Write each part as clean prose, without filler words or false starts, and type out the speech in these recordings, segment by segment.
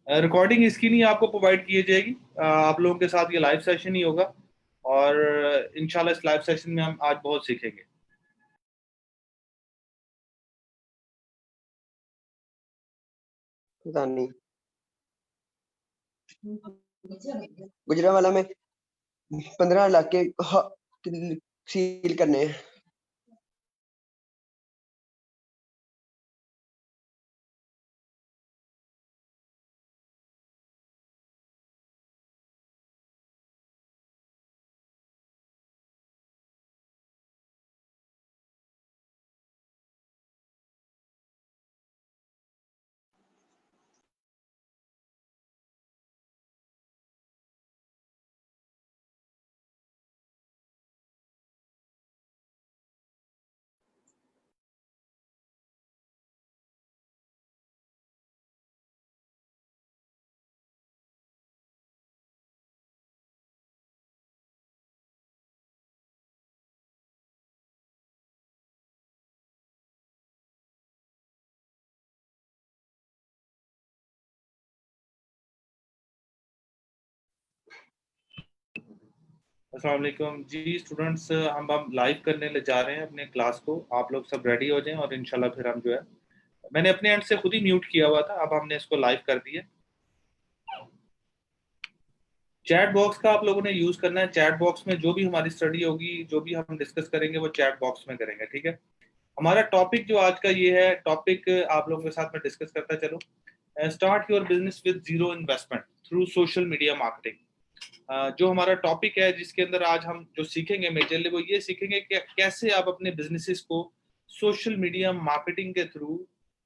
Recording इसकी नहीं आपको प्रोवाइड की जाएगी। आप लोगों के साथ ये लाइव सेशन ही होगा और इंशाल्लाह इस लाइव सेशन में हम आज बहुत सीखेंगे। पता नहीं गुजरांवाला में 15 लाख के सील करने हैं। अस्सलाम वालेकुम जी स्टूडेंट्स, हम लाइव करने ले जा रहे हैं अपने क्लास को। आप लोग सब रेडी हो जाएं और इंशाल्लाह फिर हम जो है, मैंने अपने एंड से खुद ही म्यूट किया हुआ था, अब हमने इसको लाइव कर दिया। चैट बॉक्स का आप लोगों ने यूज करना है। चैट बॉक्स में जो भी हमारी स्टडी होगी, जो भी हम डिस्कस करेंगे वो चैट बॉक्स में करेंगे, ठीक है। हमारा टॉपिक जो आज का ये है, टॉपिक आप लोगों के साथ में डिस्कस करता चलो। Start your business with zero investment through social media marketing. जो हमारा टॉपिक है जिसके अंदर आज हम जो सीखेंगे मेजरली वो ये सीखेंगे कि कैसे आप अपने बिजनेसेस को सोशल मीडिया मार्केटिंग के थ्रू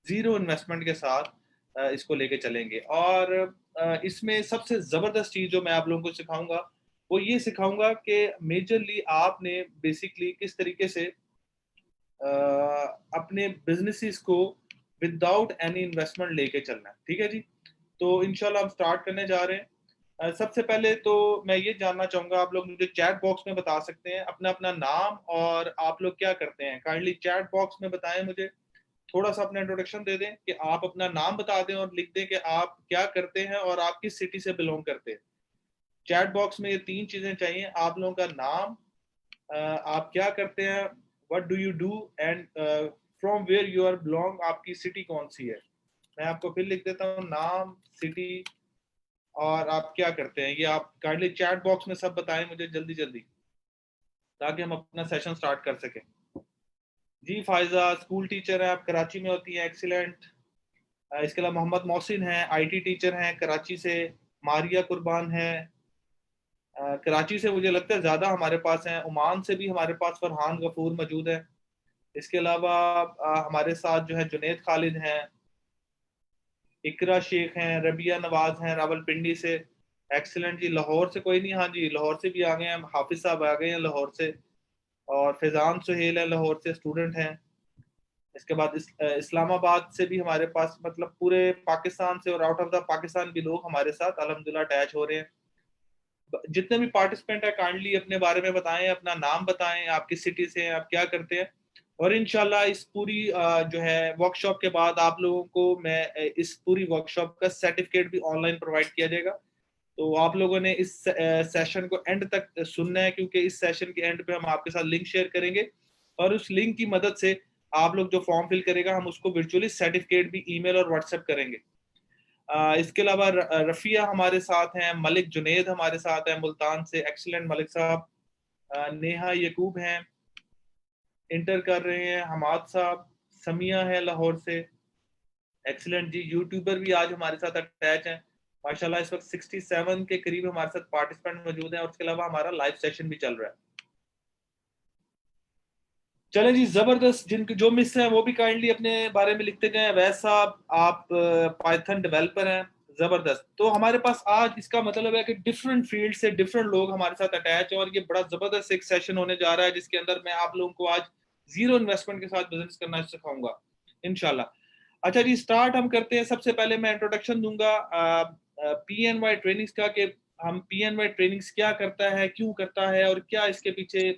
जीरो इन्वेस्टमेंट के साथ इसको लेके चलेंगे। और इसमें सबसे जबरदस्त चीज जो मैं आप लोगों को सिखाऊंगा वो ये सिखाऊंगा कि मेजरली आपने बेसिकली किस तरीके से अपने बिजनेसेस को विदाउट एनी इन्वेस्टमेंट लेके चलना है, ठीक है जी। तो इंशाल्लाह हम स्टार्ट करने जा रहे हैं। सबसे पहले तो मैं ये जानना चाहूंगा, आप लोग मुझे चैट बॉक्स में बता सकते हैं अपना अपना नाम और आप लोग क्या करते हैं। काइंडली चैट बॉक्स में बताएं मुझे, थोड़ा सा अपना इंट्रोडक्शन दे दें कि आप अपना नाम बता दें और लिख दें कि आप क्या करते हैं और आप किस सिटी से बिलोंग करते हैं। चैट बॉक्स में ये तीन चीजें चाहिए, आप लोगों का नाम, आप क्या करते हैं, what do you do, and from where you are belong, आपकी सिटी कौन सी है। मैं आपको फिर लिख देता हूँ, नाम, सिटी और आप क्या करते हैं। ये आप काइंडली चैट बॉक्स में सब बताएं मुझे जल्दी जल्दी, ताकि हम अपना सेशन स्टार्ट कर सकें। जी फायजा स्कूल टीचर है, आप कराची में होती हैं, एक्सीलेंट। इसके अलावा मोहम्मद मोहसिन है, आईटी टीचर हैं कराची से। मारिया कुर्बान है, कराची से मुझे लगता है ज्यादा हमारे पास हैं। ओमान से भी हमारे पास फरहान गफूर मौजूद है। इसके अलावा हमारे साथ जो है जुनेद खालिद हैं, इकरा शेख हैं, रबिया नवाज हैं रावलपिंडी से। एक्सीलेंट जी। लाहौर से कोई नहीं, हाँ जी लाहौर से भी आ गए हैं, हाफिज साहब आ गए हैं लाहौर से। और फैजान सुहेल है लाहौर से, स्टूडेंट हैं। इसके बाद इस्लामाबाद से भी हमारे पास, मतलब पूरे पाकिस्तान से और आउट ऑफ द पाकिस्तान भी लोग हमारे साथ अल्हम्दुलिल्लाह अटैच हो रहे हैं। जितने भी पार्टिसिपेंट है काइंडली अपने बारे में बताएं, अपना नाम बताएं, आप किस सिटी से हैं, आप क्या करते हैं। और इंशाल्लाह इस पूरी जो है वर्कशॉप के बाद आप लोगों को मैं इस पूरी वर्कशॉप का सर्टिफिकेट भी ऑनलाइन प्रोवाइड किया जाएगा। तो आप लोगों ने इस सेशन को एंड तक सुनना है, क्योंकि इस सेशन के एंड पे हम आपके साथ लिंक शेयर करेंगे और उस लिंक की मदद से आप लोग जो फॉर्म फिल करेगा हम उसको वर्चुअली सर्टिफिकेट भी ईमेल और व्हाट्सएप करेंगे। इसके अलावा रफिया हमारे साथ हैं, मलिक जुनेद हमारे साथ हैं मुल्तान से, एक्सीलेंट मलिक साहब। नेहा यकूब हैं, इंटर कर रहे हैं, हमाद साहब। समिया है लाहौर से, एक्सीलेंट जी। यूट्यूबर भी आज हमारे साथ अटैच हैं माशाल्लाह। इस वक्त 67 के करीब हमारे साथ पार्टिसिपेंट मौजूद हैं और उसके अलावा हमारा लाइव सेशन भी चल रहा है। चलें जी, जबरदस्त। जिनके जो मिस हैं वो भी काइंडली अपने बारे में लिखते जाएं। वैस साहब, आप पाइथन डेवलपर हैं, जबरदस्त। तो हमारे पास आज इसका मतलब है कि डिफरेंट फील्ड से डिफरेंट लोग हमारे साथ अटैच हैं और ये बड़ा जबरदस्त एक सेशन होने जा रहा है जिसके अंदर मैं आप लोगों को आज जीरो इन्वेस्टमेंट के साथ बिजनेस करना सिखाऊंगा इंशाल्लाह। अच्छा जी, स्टार्ट हम करते हैं। सबसे पहले मैं इंट्रोडक्शन दूंगा PNY ट्रेनिंग्स का, कि हम PNY ट्रेनिंग्स क्या करता है, क्यों करता है और क्या इसके पीछे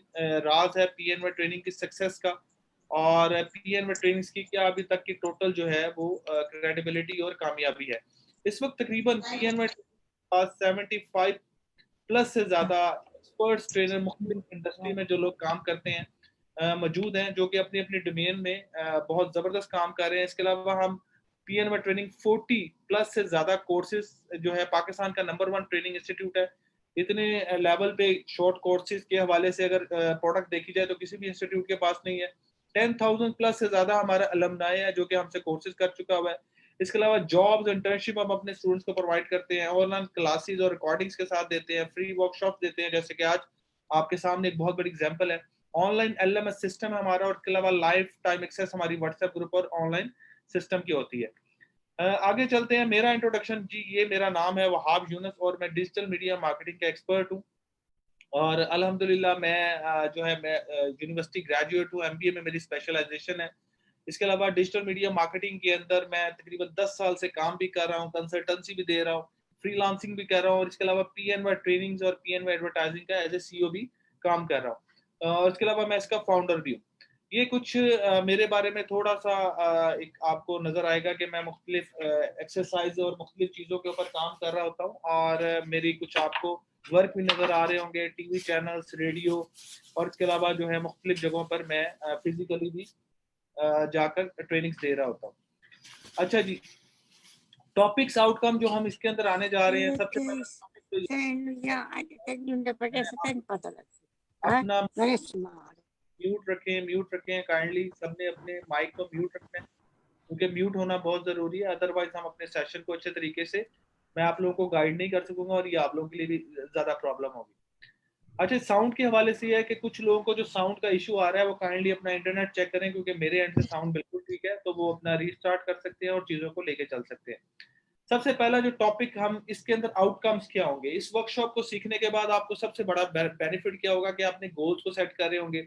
राज है PNY ट्रेनिंग की सक्सेस का। और PNY ट्रेनिंग्स की क्या अभी तक की टोटल जो है वो क्रेडिबिलिटी और कामयाबी है। इस वक्त तकरीबन PNY 75 प्लस से ज़्यादा एक्सपर्ट्स ट्रेनर मुख्तलिफ इंडस्ट्री में जो लोग काम करते हैं मौजूद हैं, जो कि अपनी अपनी डोमेन में बहुत ज़बरदस्त काम कर रहे हैं। इसके अलावा हम PNY ट्रेनिंग 40 प्लस से ज़्यादा कोर्सेज जो है, पाकिस्तान का नंबर 1 ट्रेनिंग इंस्टीट्यूट है। इतने लेवल पे शॉर्ट कोर्सेज के हवाले से अगर प्रोडक्ट देखी जाए तो किसी भी इंस्टीट्यूट के पास नहीं है। 10,000 प्लस से ज़्यादा हमारा अलमनाई है जो कि हमसे कोर्सेज कर चुका हुआ है। इसके अलावा जॉब्स, इंटर्नशिप हम अपने स्टूडेंट्स को प्रोवाइड करते हैं, ऑनलाइन क्लासेस और रिकॉर्डिंग्स के साथ देते हैं, फ्री वर्कशॉप देते हैं, जैसे कि आज आपके सामने एक बहुत बड़ी एग्जांपल है। ऑनलाइन LMS सिस्टम है हमारा, और इसके अलावा लाइफ टाइम एक्सेस हमारी व्हाट्सएप ग्रुप और ऑनलाइन सिस्टम की होती है। आगे चलते हैं। मेरा इंट्रोडक्शन जी, ये मेरा नाम है वहाब यूनुस और मैं डिजिटल मीडिया मार्केटिंग का एक्सपर्ट हूँ। और अल्हम्दुलिल्लाह मैं जो है मैं यूनिवर्सिटी ग्रेजुएट हूँ, MBA में मेरी स्पेशलाइजेशन है। इसके अलावा डिजिटल मीडिया मार्केटिंग के अंदर मैं तकरीबन 10 साल से काम भी कर रहा हूँ, कंसल्टेंसी भी दे रहा हूँ, फ्रीलांसिंग भी कर रहा हूँ, और इसके अलावा PNY ट्रेनिंग्स और PNY एडवर्टाइजिंग का एज ए CEO भी काम कर रहा हूँ। और इसके अलावा मैं इसका फाउंडर भी हूँ। ये कुछ मेरे बारे में थोड़ा सा एक आपको नजर आएगा कि मैं मुख्तलिफ एक्सरसाइज और मुख्तलिफ चीज़ों के ऊपर काम कर रहा होता हूँ, और मेरी कुछ आपको वर्क भी नजर आ रहे होंगे, TV चैनल्स, रेडियो, और इसके अलावा जो है मुख्तलिफ जगहों पर मैं फिजिकली भी जाकर ट्रेनिंग्स दे रहा होता हूँ। अच्छा जी, टॉपिक्स आउटकम जो हम इसके अंदर आने जा रहे हैं, सबसे पहला टॉपिक तो अपना म्यूट रखें काइंडली, सबने अपने माइक को म्यूट रखना है, क्योंकि म्यूट होना बहुत ज़रूरी है, अदरवाइज हम अपने सेशन को अच्छे तरीके से, मैं आप लोगों को गाइड नहीं कर सकूंगा, और ये आप लोगों के लिए भी ज़्यादा प्रॉब्लम होगी। अच्छा, साउंड के हवाले से है कि कुछ लोगों को जो साउंड का इशू आ रहा है वो काइंडली अपना इंटरनेट चेक करें, क्योंकि मेरे एंड से साउंड बिल्कुल ठीक है, तो वो अपना रीस्टार्ट कर सकते हैं और चीज़ों को लेके चल सकते हैं। सबसे पहला जो टॉपिक हम इसके अंदर आउटकम्स क्या होंगे, इस वर्कशॉप को सीखने के बाद आपको सबसे बड़ा बेनिफिट क्या होगा कि आपने गोल्स को सेट कर रहे होंगे,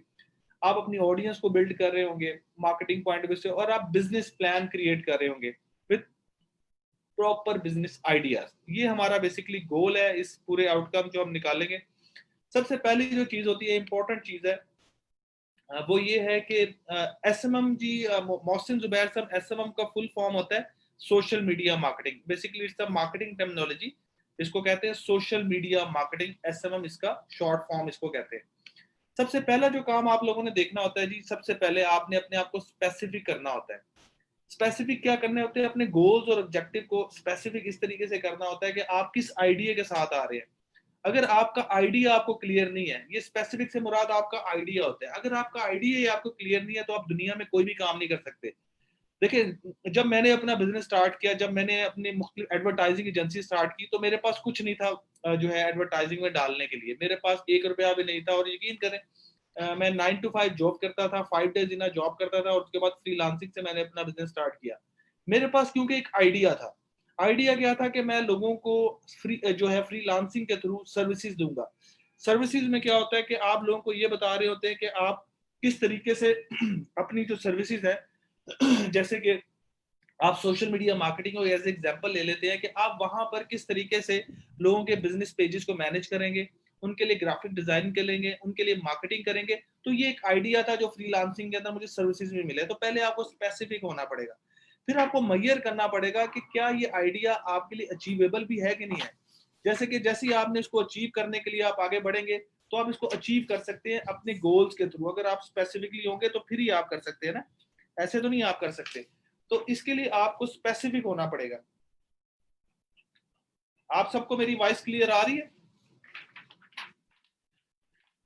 आप अपनी ऑडियंस को बिल्ड कर रहे होंगे मार्केटिंग पॉइंट ऑफ व्यू से, और आप बिजनेस प्लान क्रिएट कर रहे होंगे विद प्रॉपर बिजनेस आइडियाज। ये हमारा बेसिकली गोल है इस पूरे आउटकम जो हम निकालेंगे। सबसे पहली जो चीज होती है, इंपॉर्टेंट चीज है, वो ये है कि SMM जी, मोहसिन जुबैर साहब, SMM का फुल फॉर्म होता है social media marketing. Basically it's a marketing terminology, इसको कहते हैं सोशल मीडिया मार्केटिंग, SMM इसका शॉर्ट फॉर्म इसको कहते हैं। सबसे पहला जो काम आप लोगों ने देखना होता है जी, सबसे पहले आपने अपने आप को स्पेसिफिक करना होता है। स्पेसिफिक क्या करने होते हैं, अपने गोल्स और ऑब्जेक्टिव को स्पेसिफिक इस तरीके से करना होता है कि आप किस आइडिया के साथ आ रहे हैं। अगर आपका आइडिया आपको क्लियर नहीं है, ये स्पेसिफिक से मुराद आपका आइडिया होता है, अगर आपका आइडिया ही आपको क्लियर नहीं है तो आप दुनिया में कोई भी काम नहीं कर सकते। देखिए, जब मैंने अपना बिजनेस स्टार्ट किया, जब मैंने अपनी मुख्तलिफ एडवर्टाइजिंग एजेंसी स्टार्ट की, तो मेरे पास कुछ नहीं था जो है एडवर्टाइजिंग में डालने के लिए, मेरे पास 1 रुपया भी नहीं था। और यकीन करें, मैं 9 to 5 जॉब करता था, 5 days इन जॉब करता था, और उसके बाद फ्रीलांसिंग से मैंने अपना बिजनेस स्टार्ट किया। मेरे पास क्योंकि एक आइडिया था। आइडिया क्या था कि मैं लोगों को फ्री जो है फ्रीलांसिंग के थ्रू सर्विसेज दूंगा। सर्विसेज में क्या होता है कि आप लोगों को ये बता रहे होते हैं कि आप किस तरीके से अपनी जो सर्विसेज है जैसे कि आप सोशल मीडिया मार्केटिंग को एज एग्जांपल ले लेते हैं कि आप वहां पर किस तरीके से लोगों के बिजनेस पेजेस को मैनेज करेंगे, उनके लिए ग्राफिक डिजाइन करेंगे, उनके लिए मार्केटिंग करेंगे। तो ये एक आइडिया था जो फ्रीलांसिंग के अंदर मुझे सर्विसेज में मिले। तो पहले आपको स्पेसिफिक होना पड़ेगा, फिर आपको मैयर करना पड़ेगा कि क्या ये आइडिया आपके लिए अचीवेबल भी है कि नहीं है। जैसे कि जैसे ही आपने इसको अचीव करने के लिए आप आगे बढ़ेंगे, तो आप इसको अचीव कर सकते हैं अपने गोल्स के थ्रू। अगर आप स्पेसिफिकली होंगे तो फिर ही आप कर सकते हैं ना, ऐसे तो नहीं आप कर सकते। तो इसके लिए आपको स्पेसिफिक होना पड़ेगा। आप सबको मेरी वॉइस क्लियर आ रही है?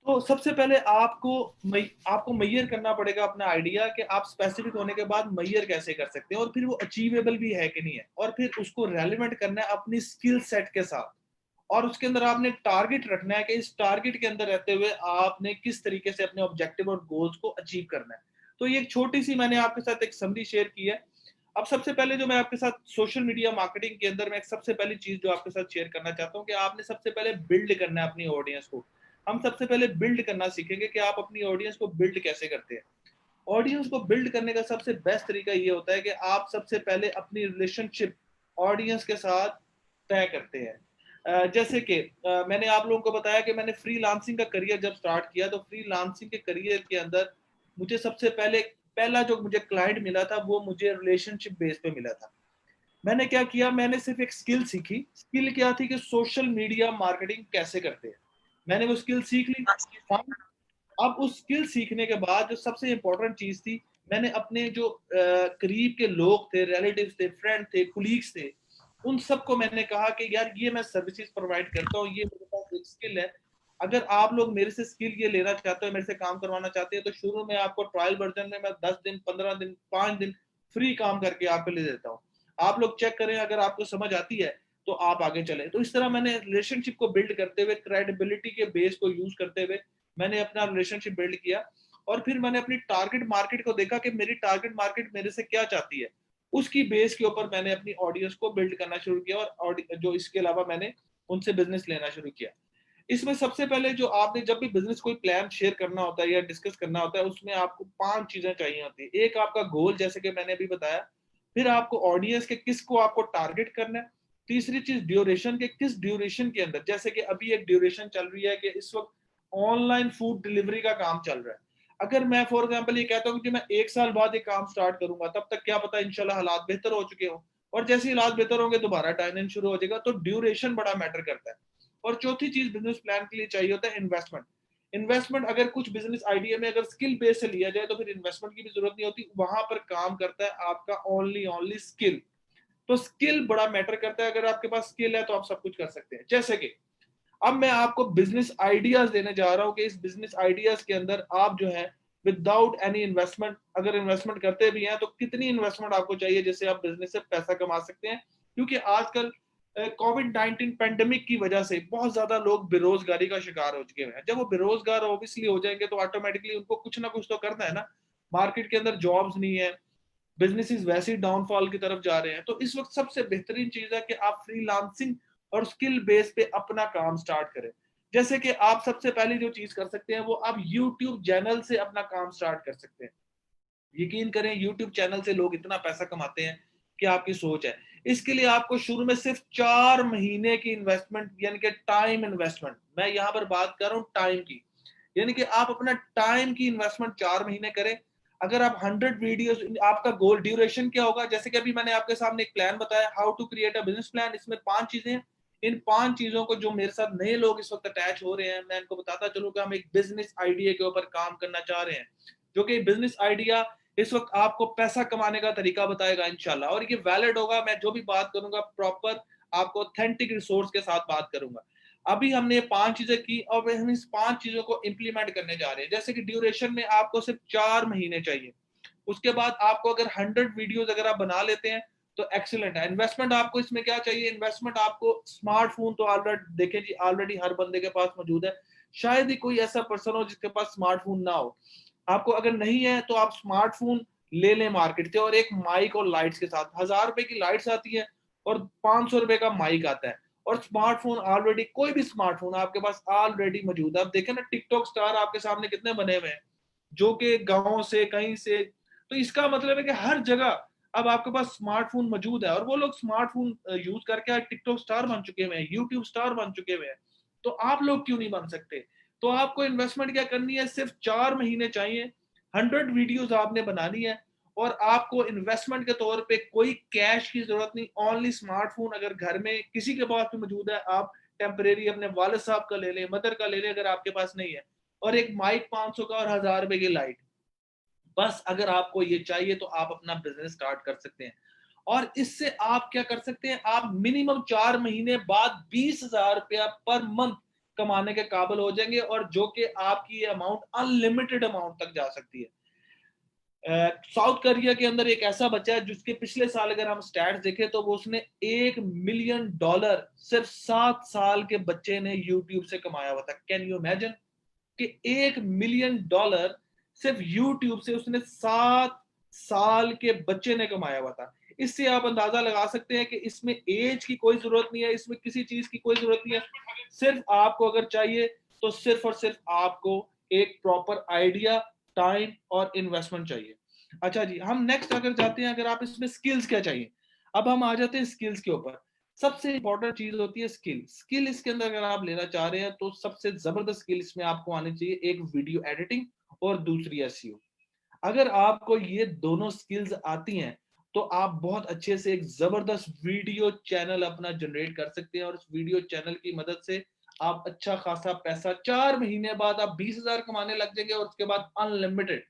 तो सबसे पहले आपको मैयर करना पड़ेगा अपना आइडिया, कि आप स्पेसिफिक होने के बाद मैयर कैसे कर सकते हैं, और फिर वो अचीवेबल भी है कि नहीं है, और फिर उसको रेलिवेंट करना है अपनी स्किल सेट के साथ। और उसके अंदर आपने टारगेट रखना है कि इस टारगेट के अंदर रहते हुए आपने किस तरीके से अपने ऑब्जेक्टिव और गोल्स को अचीव करना है। तो ये एक छोटी सी मैंने आपके साथ एक समरी शेयर की है। अब सबसे पहले जो मैं आपके साथ सोशल मीडिया मार्केटिंग के अंदर मैं सबसे पहली चीज जो आपके साथ शेयर करना चाहता हूँ कि आपने सबसे पहले बिल्ड करना है अपनी ऑडियंस को। हम सबसे पहले बिल्ड करना सीखेंगे कि आप अपनी ऑडियंस को बिल्ड कैसे करते हैं। ऑडियंस को बिल्ड करने का सबसे बेस्ट तरीका ये होता है कि आप सबसे पहले अपनी रिलेशनशिप ऑडियंस के साथ तय करते हैं। जैसे कि मैंने आप लोगों को बताया कि मैंने फ्रीलांसिंग का करियर जब स्टार्ट किया, तो फ्रीलांसिंग के करियर के अंदर मुझे सबसे पहले पहला जो मुझे क्लाइंट मिला था वो मुझे रिलेशनशिप बेस पे मिला था। मैंने क्या किया, मैंने सिर्फ एक स्किल सीखी। स्किल क्या थी कि सोशल मीडिया मार्केटिंग कैसे करते हैं, मैंने वो स्किल सीख ली। अब उस स्किल सीखने के बाद जो सबसे इंपॉर्टेंट चीज थी, मैंने अपने जो करीब के लोग थे, रिलेटिव्स थे, फ्रेंड थे, कुलीग्स थे, उन सबको मैंने कहा कि यार ये मैं सर्विसेज प्रोवाइड करता हूँ, ये मेरे पास एक स्किल है, अगर आप लोग मेरे से स्किल ये लेना चाहते हो, मेरे से काम करवाना चाहते हैं, तो शुरू में आपको ट्रायल वर्जन में मैं 10 दिन, 15 दिन, 5 दिन फ्री काम करके आपको ले देता हूँ। आप लोग चेक करें, अगर आपको समझ आती है तो आप आगे चले। तो इस तरह मैंने रिलेशनशिप को बिल्ड करते हुए, क्रेडिबिलिटी के बेस को यूज करते हुए मैंने अपना रिलेशनशिप बिल्ड किया। और फिर मैंने अपनी टारगेट मार्केट को देखा कि मेरी टारगेट मार्केट मेरे से क्या चाहती है, उसकी बेस के ऊपर मैंने अपनी ऑडियंस को बिल्ड करना शुरू किया, और जो इसके अलावा मैंने उनसे बिजनेस लेना शुरू किया। इसमें सबसे पहले जो आपने जब भी बिजनेस कोई प्लान शेयर करना होता है या डिस्कस करना होता है, उसमें आपको 5 चीजें चाहिए होती है। एक आपका गोल, जैसे कि मैंने अभी बताया, फिर आपको ऑडियंस के किसको आपको टारगेट करना है, तीसरी चीज ड्यूरेशन के, किस ड्यूरेशन के अंदर, जैसे कि अभी एक ड्यूरेशन चल रही है कि इस वक्त ऑनलाइन फूड डिलीवरी का काम चल रहा है। अगर मैं फॉर एग्जांपल ये कहता हूँ कि मैं 1 साल बाद ये काम स्टार्ट करूंगा, तब तक क्या पता इंशाल्लाह हालात बेहतर हो चुके हो, और जैसे हालात बेहतर होंगे दोबारा टाइम शुरू हो जाएगा। तो ड्यूरेशन बड़ा मैटर करता है। और चौथी चीज बिजनेस प्लान के लिए चाहिए होता है इन्वेस्टमेंट। इन्वेस्टमेंट अगर कुछ बिजनेस आइडिया में अगर स्किल बेस से लिया जाए तो फिर इन्वेस्टमेंट की भी जरूरत नहीं होती, वहां पर काम करता है आपका ओनली स्किल। तो स्किल बड़ा मैटर करता है, अगर आपके पास स्किल है तो आप सब कुछ कर सकते हैं। जैसे कि अब मैं आपको बिजनेस आइडियाज देने जा रहा हूं कि इस बिजनेस आइडियाज के अंदर आप जो है विदाउट एनी इन्वेस्टमेंट, अगर इन्वेस्टमेंट करते भी हैं तो कितनी इन्वेस्टमेंट आपको चाहिए जिससे आप बिजनेस से पैसा कमा सकते हैं। क्योंकि आजकल कोविड-19 पेंडेमिक की वजह से बहुत ज्यादा लोग बेरोजगारी का शिकार हो चुके हैं। जब वो बेरोजगार ऑब्वियसली हो जाएंगे तो ऑटोमेटिकली उनको कुछ ना कुछ तो करना है ना। मार्केट के अंदर जॉब्स नहीं है, बिजनेसेस वैसे ही डाउनफॉल की तरफ जा रहे हैं। तो इस वक्त सबसे बेहतरीन चीज है कि आप फ्रीलांसिंग और स्किल बेस पे अपना काम स्टार्ट करें। जैसे कि आप सबसे पहली जो चीज कर सकते हैं वो आप यूट्यूब चैनल से अपना काम स्टार्ट कर सकते हैं। यकीन करें, यूट्यूब चैनल से लोग इतना पैसा कमाते हैं कि आपकी सोच है। इसके लिए आपको शुरू में सिर्फ 4 महीने की इन्वेस्टमेंट, यानी कि टाइम इन्वेस्टमेंट, मैं यहां पर बात कर रहा हूं टाइम की, यानी कि आप अपना टाइम की इन्वेस्टमेंट 4 महीने करें। अगर आप 100 वीडियोस, आपका गोल ड्यूरेशन क्या होगा, जैसे कि अभी मैंने आपके सामने एक प्लान बताया, how to create a business plan, इसमें 5 चीजें हैं। इन 5 चीजों को जो मेरे साथ नए लोग इस वक्त अटैच हो रहे हैं, मैं इनको बताता चलूँ कि हम एक बिजनेस आइडिया के ऊपर काम करना चाह रहे हैं, जो कि बिजनेस आइडिया इस वक्त आपको पैसा कमाने का तरीका बताएगा इंशाल्लाह, और ये वैलिड होगा। मैं जो भी बात करूंगा प्रॉपर आपको ऑथेंटिक रिसोर्स के साथ बात करूंगा। अभी हमने ये 5 चीजें की और हम इस 5 चीजों को इंप्लीमेंट करने जा रहे हैं। जैसे कि ड्यूरेशन में आपको सिर्फ 4 महीने चाहिए। उसके बाद आपको अगर 100 वीडियोस अगर आप बना लेते हैं तो एक्सीलेंट है। इन्वेस्टमेंट आपको इसमें क्या चाहिए, इन्वेस्टमेंट आपको स्मार्टफोन तो ऑलरेडी देखें जी, ऑलरेडी हर बंदे के पास मौजूद है। शायद ही कोई ऐसा पर्सन हो जिसके पास स्मार्टफोन ना हो। आपको अगर नहीं है तो आप स्मार्टफोन ले लें मार्केट से, और एक माइक और लाइट्स के साथ, 1000 रुपए की लाइट्स आती है और 500 रुपए का माइक आता है, और स्मार्टफोन ऑलरेडी, कोई भी स्मार्टफोन आपके पास ऑलरेडी मौजूद है। आप देखें ना, टिकटॉक स्टार आपके सामने कितने बने हुए हैं, जो कि गांव से कहीं से। तो इसका मतलब है कि हर जगह अब आपके पास स्मार्टफोन मौजूद है, और वो लोग स्मार्टफोन यूज करके आज टिकटॉक स्टार बन चुके हुए हैं, यूट्यूब स्टार बन चुके हुए हैं। तो आप लोग क्यों नहीं बन सकते। तो आपको इन्वेस्टमेंट क्या करनी है, सिर्फ 4 महीने चाहिए, 100 वीडियोस आपने बनानी है, और आपको इन्वेस्टमेंट के तौर पे कोई कैश की जरूरत नहीं। ओनली स्मार्टफोन अगर घर में किसी के पास भी मौजूद है, आप टेम्परेरी अपने वालिद साहब का ले लें, मदर का ले लें अगर आपके पास नहीं है, और एक माइक 500 का और 1000 रुपए की लाइट। बस अगर आपको ये चाहिए तो आप अपना बिजनेस स्टार्ट कर सकते हैं। और इससे आप क्या कर सकते हैं, आप मिनिमम 4 महीने बाद 20,000 रुपया पर मंथ कमाने के काबिल हो जाएंगे, और जो कि आपकी ये अमाउंट अनलिमिटेड अमाउंट तक जा सकती है। साउथ कोरिया के अंदर एक ऐसा बच्चा है जिसके पिछले साल अगर हम स्टैट्स देखें तो वो उसने $1 मिलियन सिर्फ 7 साल के बच्चे ने यूट्यूब से कमाया हुआ था। कैन यू इमेजिन कि $1 मिलियन सिर्फ यूट्यूब से उसने 7 साल के बच्चे ने कमाया हुआ था। इससे आप अंदाजा लगा सकते हैं कि इसमें एज की कोई जरूरत नहीं है, इसमें किसी चीज की कोई जरूरत नहीं है। सिर्फ आपको अगर चाहिए तो सिर्फ और सिर्फ आपको एक प्रॉपर आइडिया, टाइम और इन्वेस्टमेंट चाहिए। अच्छा जी, हम नेक्स्ट अगर जाते हैं, अगर आप इसमें स्किल्स क्या चाहिए, अब हम आ जाते हैं स्किल्स के ऊपर। सबसे इंपॉर्टेंट चीज होती है स्किल। स्किल इसके अंदर अगर आप लेना चाह रहे हैं तो सबसे जबरदस्त स्किल इसमें आपको आनी चाहिए, एक वीडियो एडिटिंग और दूसरी एसईओ। अगर आपको ये दोनों स्किल्स आती हैं तो आप बहुत अच्छे से एक जबरदस्त वीडियो चैनल अपना जनरेट कर सकते हैं और उस वीडियो चैनल की मदद से आप अच्छा खासा पैसा 4 महीने बाद आप 20,000 कमाने लग जाएंगे और उसके बाद अनलिमिटेड।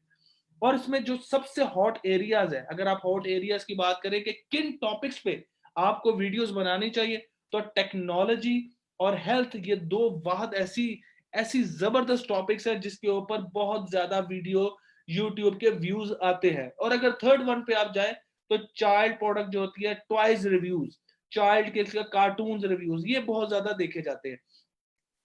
और इसमें जो सबसे हॉट एरियाज है, अगर आप हॉट एरियाज की बात करें कि किन टॉपिक्स पे आपको वीडियोस बनानी चाहिए, तो टेक्नोलॉजी और हेल्थ, ये दो वाहद ऐसी ऐसी जबरदस्त टॉपिक्स है जिसके ऊपर बहुत ज्यादा वीडियो यूट्यूब के व्यूज आते हैं। और अगर थर्ड वन पे आप जाए तो चाइल्ड प्रोडक्ट जो होती है, टॉयज रिव्यूज, चाइल्ड के कार्टून रिव्यूज, ये बहुत ज्यादा देखे जाते हैं।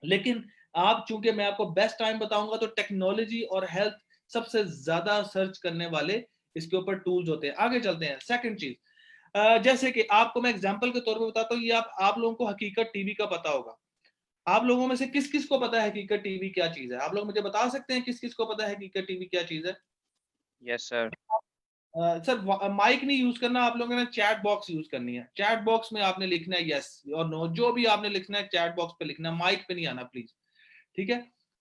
लेकिन आप, चूंकि मैं आपको बेस्ट टाइम बताऊंगा, तो टेक्नोलॉजी और हेल्थ सबसे ज्यादा सर्च करने वाले इसके ऊपर टूल्स होते हैं। आगे चलते हैं। सेकंड चीज, जैसे कि आपको मैं एग्जांपल के तौर पे बताता हूँ, ये आप लोगों को हकीकत टीवी का पता होगा। आप लोगों में से किस किस को पता है हकीकत टीवी क्या चीज है? आप लोग मुझे बता सकते हैं किस किस को पता है हकीकत टीवी क्या चीज है? Yes sir. सर माइक नहीं यूज करना, आप लोगों ने चैट बॉक्स यूज करनी है। चैट बॉक्स में आपने लिखना है यस और नो, जो भी आपने लिखना है चैट बॉक्स पे लिखना है, माइक पे नहीं आना प्लीज, ठीक है?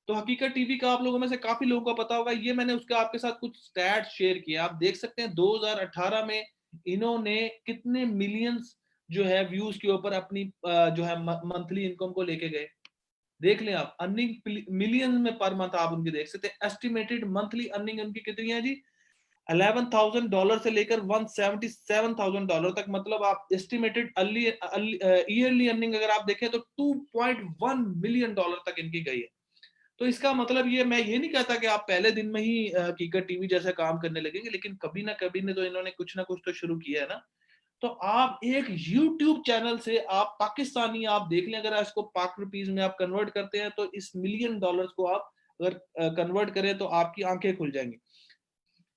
तो हकीकत टीवी का आप लोगों में से काफी लोगों को पता होगा। ये मैंने उसके आपके साथ कुछ स्टैट शेयर किए, आप देख सकते हैं 2018 में इन्होंने कितने मिलियंस जो है व्यूज के ऊपर अपनी जो है मंथली इनकम को लेके गए। देख लें आप, अर्निंग मिलियन में पर मंथ आप उनकी देख सकते हैं। एस्टिमेटेड मंथली अर्निंग उनकी कितनी है जी? $11,000 से लेकर $177,000 तक। मतलब आप एस्टिमेटेड ईयरली अर्निंग अगर आप देखें तो $2.1 मिलियन तक इनकी गई है। तो इसका मतलब ये, मैं ये नहीं कहता कि आप पहले दिन में ही हकीकत टीवी जैसा काम करने लगेंगे, लेकिन कभी ना कभी ने तो इन्होंने कुछ ना कुछ तो शुरू किया है ना। तो आप एक YouTube चैनल से आप पाकिस्तानी, आप देख लें, अगर इसको पाक रुपीज में आप कन्वर्ट करते हैं तो इस मिलियन डॉलर्स को आप अगर कन्वर्ट करें तो आपकी आंखें खुल जाएंगी।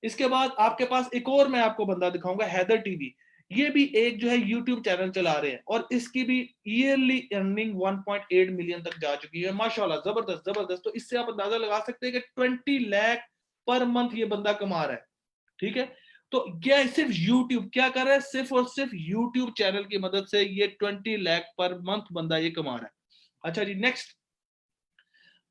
इसके बाद आपके पास एक और मैं आपको बंदा दिखाऊंगा, हैदर टीवी। ये भी एक जो है यूट्यूब चैनल चला रहे हैं और इसकी भी ईयरली अर्निंग 1.8 मिलियन तक जा चुकी है। माशाल्लाह, जबरदस्त जबरदस्त। तो इससे आप अंदाजा लगा सकते हैं कि 20 लाख पर मंथ ये बंदा कमा रहा है, ठीक है? तो क्या सिर्फ यूट्यूब क्या कर रहा है? सिर्फ और सिर्फ यूट्यूब चैनल की मदद से ये 20 लाख पर मंथ बंदा ये कमा रहा है। अच्छा जी, नेक्स्ट,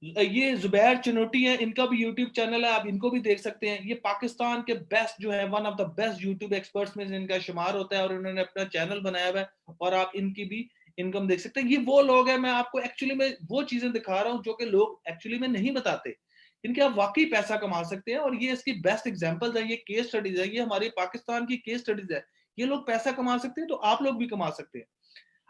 ये जुबैर चनोटी है, इनका भी यूट्यूब चैनल है, आप इनको भी देख सकते हैं। ये पाकिस्तान के बेस्ट जो है, one of the best YouTube experts में इनका शुमार होता है और इन्होंने अपना चैनल बनाया हुआ है और आप इनकी भी इनकम देख सकते हैं। ये वो लोग हैं, मैं आपको एक्चुअली में वो चीजें दिखा रहा हूँ जो कि लोग एक्चुअली में नहीं बताते, इनके आप वाकई पैसा कमा सकते हैं। और ये इसकी बेस्ट एग्जांपल्स है, ये केस स्टडीज है, ये हमारे पाकिस्तान की केस स्टडीज है। ये लोग पैसा कमा सकते हैं तो आप लोग भी कमा सकते हैं।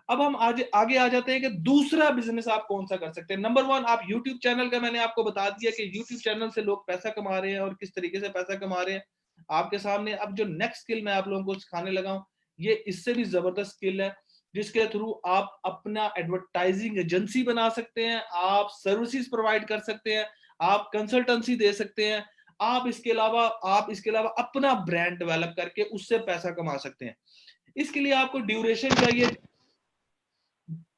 अब हम आज आगे आ जाते हैं कि दूसरा बिजनेस आप कौन सा कर सकते हैं। नंबर वन, आप यूट्यूब चैनल का मैंने आपको बता दिया कि यूट्यूब चैनल से लोग पैसा कमा रहे हैं और किस तरीके से पैसा कमा रहे हैं आपके सामने। अब जो नेक्स्ट स्किल मैं आप लोगों को सिखाने लगा हूं, ये इससे भी जबरदस्त स्किल है, जिसके थ्रू आप अपना एडवर्टाइजिंग एजेंसी बना सकते हैं, आप सर्विसेज प्रोवाइड कर सकते हैं, आप कंसल्टेंसी दे सकते हैं, आप इसके अलावा अपना ब्रांड डेवलप करके उससे पैसा कमा सकते हैं। इसके लिए आपको ड्यूरेशन चाहिए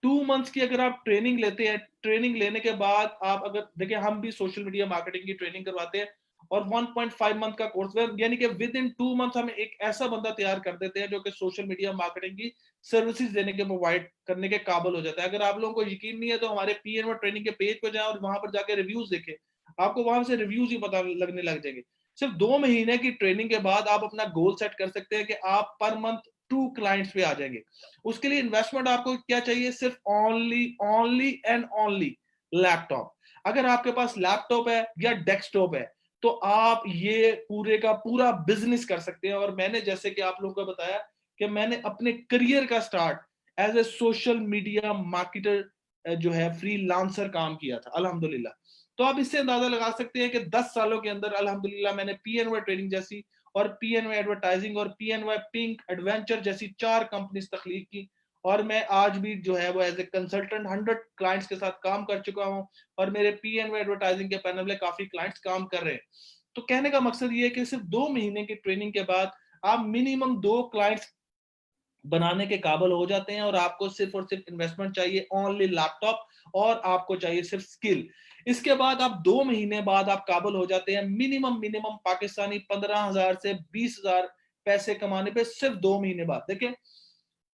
2 मंथ्स की। अगर आप ट्रेनिंग लेते हैं, ट्रेनिंग लेने के बाद आप, अगर देखिए, हम भी सोशल मीडिया मार्केटिंग की ट्रेनिंग करवाते हैं और 1.5 मंथ का कोर्स, यानी कि विद इन 2 मंथ हम एक ऐसा बंदा तैयार कर देते हैं जो कि सोशल मीडिया मार्केटिंग की सर्विसेज देने के, प्रोवाइड करने के काबिल हो जाता है। अगर आप लोगों को यकीन नहीं है तो हमारे पीएनओ ट्रेनिंग के पेज पर जाएं और वहां पर जाकर रिव्यूज देखें, आपको वहां से रिव्यूज ही पता लगने लग जाएंगे। सिर्फ 2 महीने की ट्रेनिंग के बाद आप अपना गोल सेट कर सकते हैं कि आप पर मंथ 2 क्लाइंट्स पे आ जाएंगे। उसके लिए इन्वेस्टमेंट आपको क्या चाहिए? सिर्फ only only and only laptop. अगर आपके पास लैपटॉप है या डेस्कटॉप है तो आप ये पूरे का पूरा बिजनेस कर सकते हैं। और मैंने, जैसे कि आप लोगों को बताया, कि मैंने अपने करियर का start as a social media marketer जो है फ्रीलांसर काम किया था, अल्हम्दुलिल्लाह। तो आप इससे अंदाजा लगा सकते हैं कि 10 सालों के अंदर अल्हम्दुलिल्लाह मैंने पीएनओ ट्रेनिंग जैसी और पीएनओ एडवर्टाइजिंग और पीएनओ पिंक एडवेंचर जैसी 4 कंपनीज तख्लीक की। और मैं आज भी जो है वो एज ए कंसल्टेंट 100 क्लाइंट्स के साथ काम कर चुका हूं और मेरे पीएनओ एडवर्टाइजिंग के पैनल में काफी क्लाइंट्स काम कर रहे हैं। तो कहने का मकसद ये है कि सिर्फ 2 महीने की ट्रेनिंग के बाद आप मिनिमम 2 क्लाइंट्स बनाने के काबिल हो जाते हैं और आपको सिर्फ और सिर्फ इन्वेस्टमेंट चाहिए ओनली लैपटॉप और आपको चाहिए सिर्फ स्किल। इसके बाद आप 2 महीने बाद आप काबिल हो जाते हैं मिनिमम मिनिमम पाकिस्तानी 15,000 से 20,000 पैसे कमाने पे सिर्फ 2 महीने बाद। देखिए,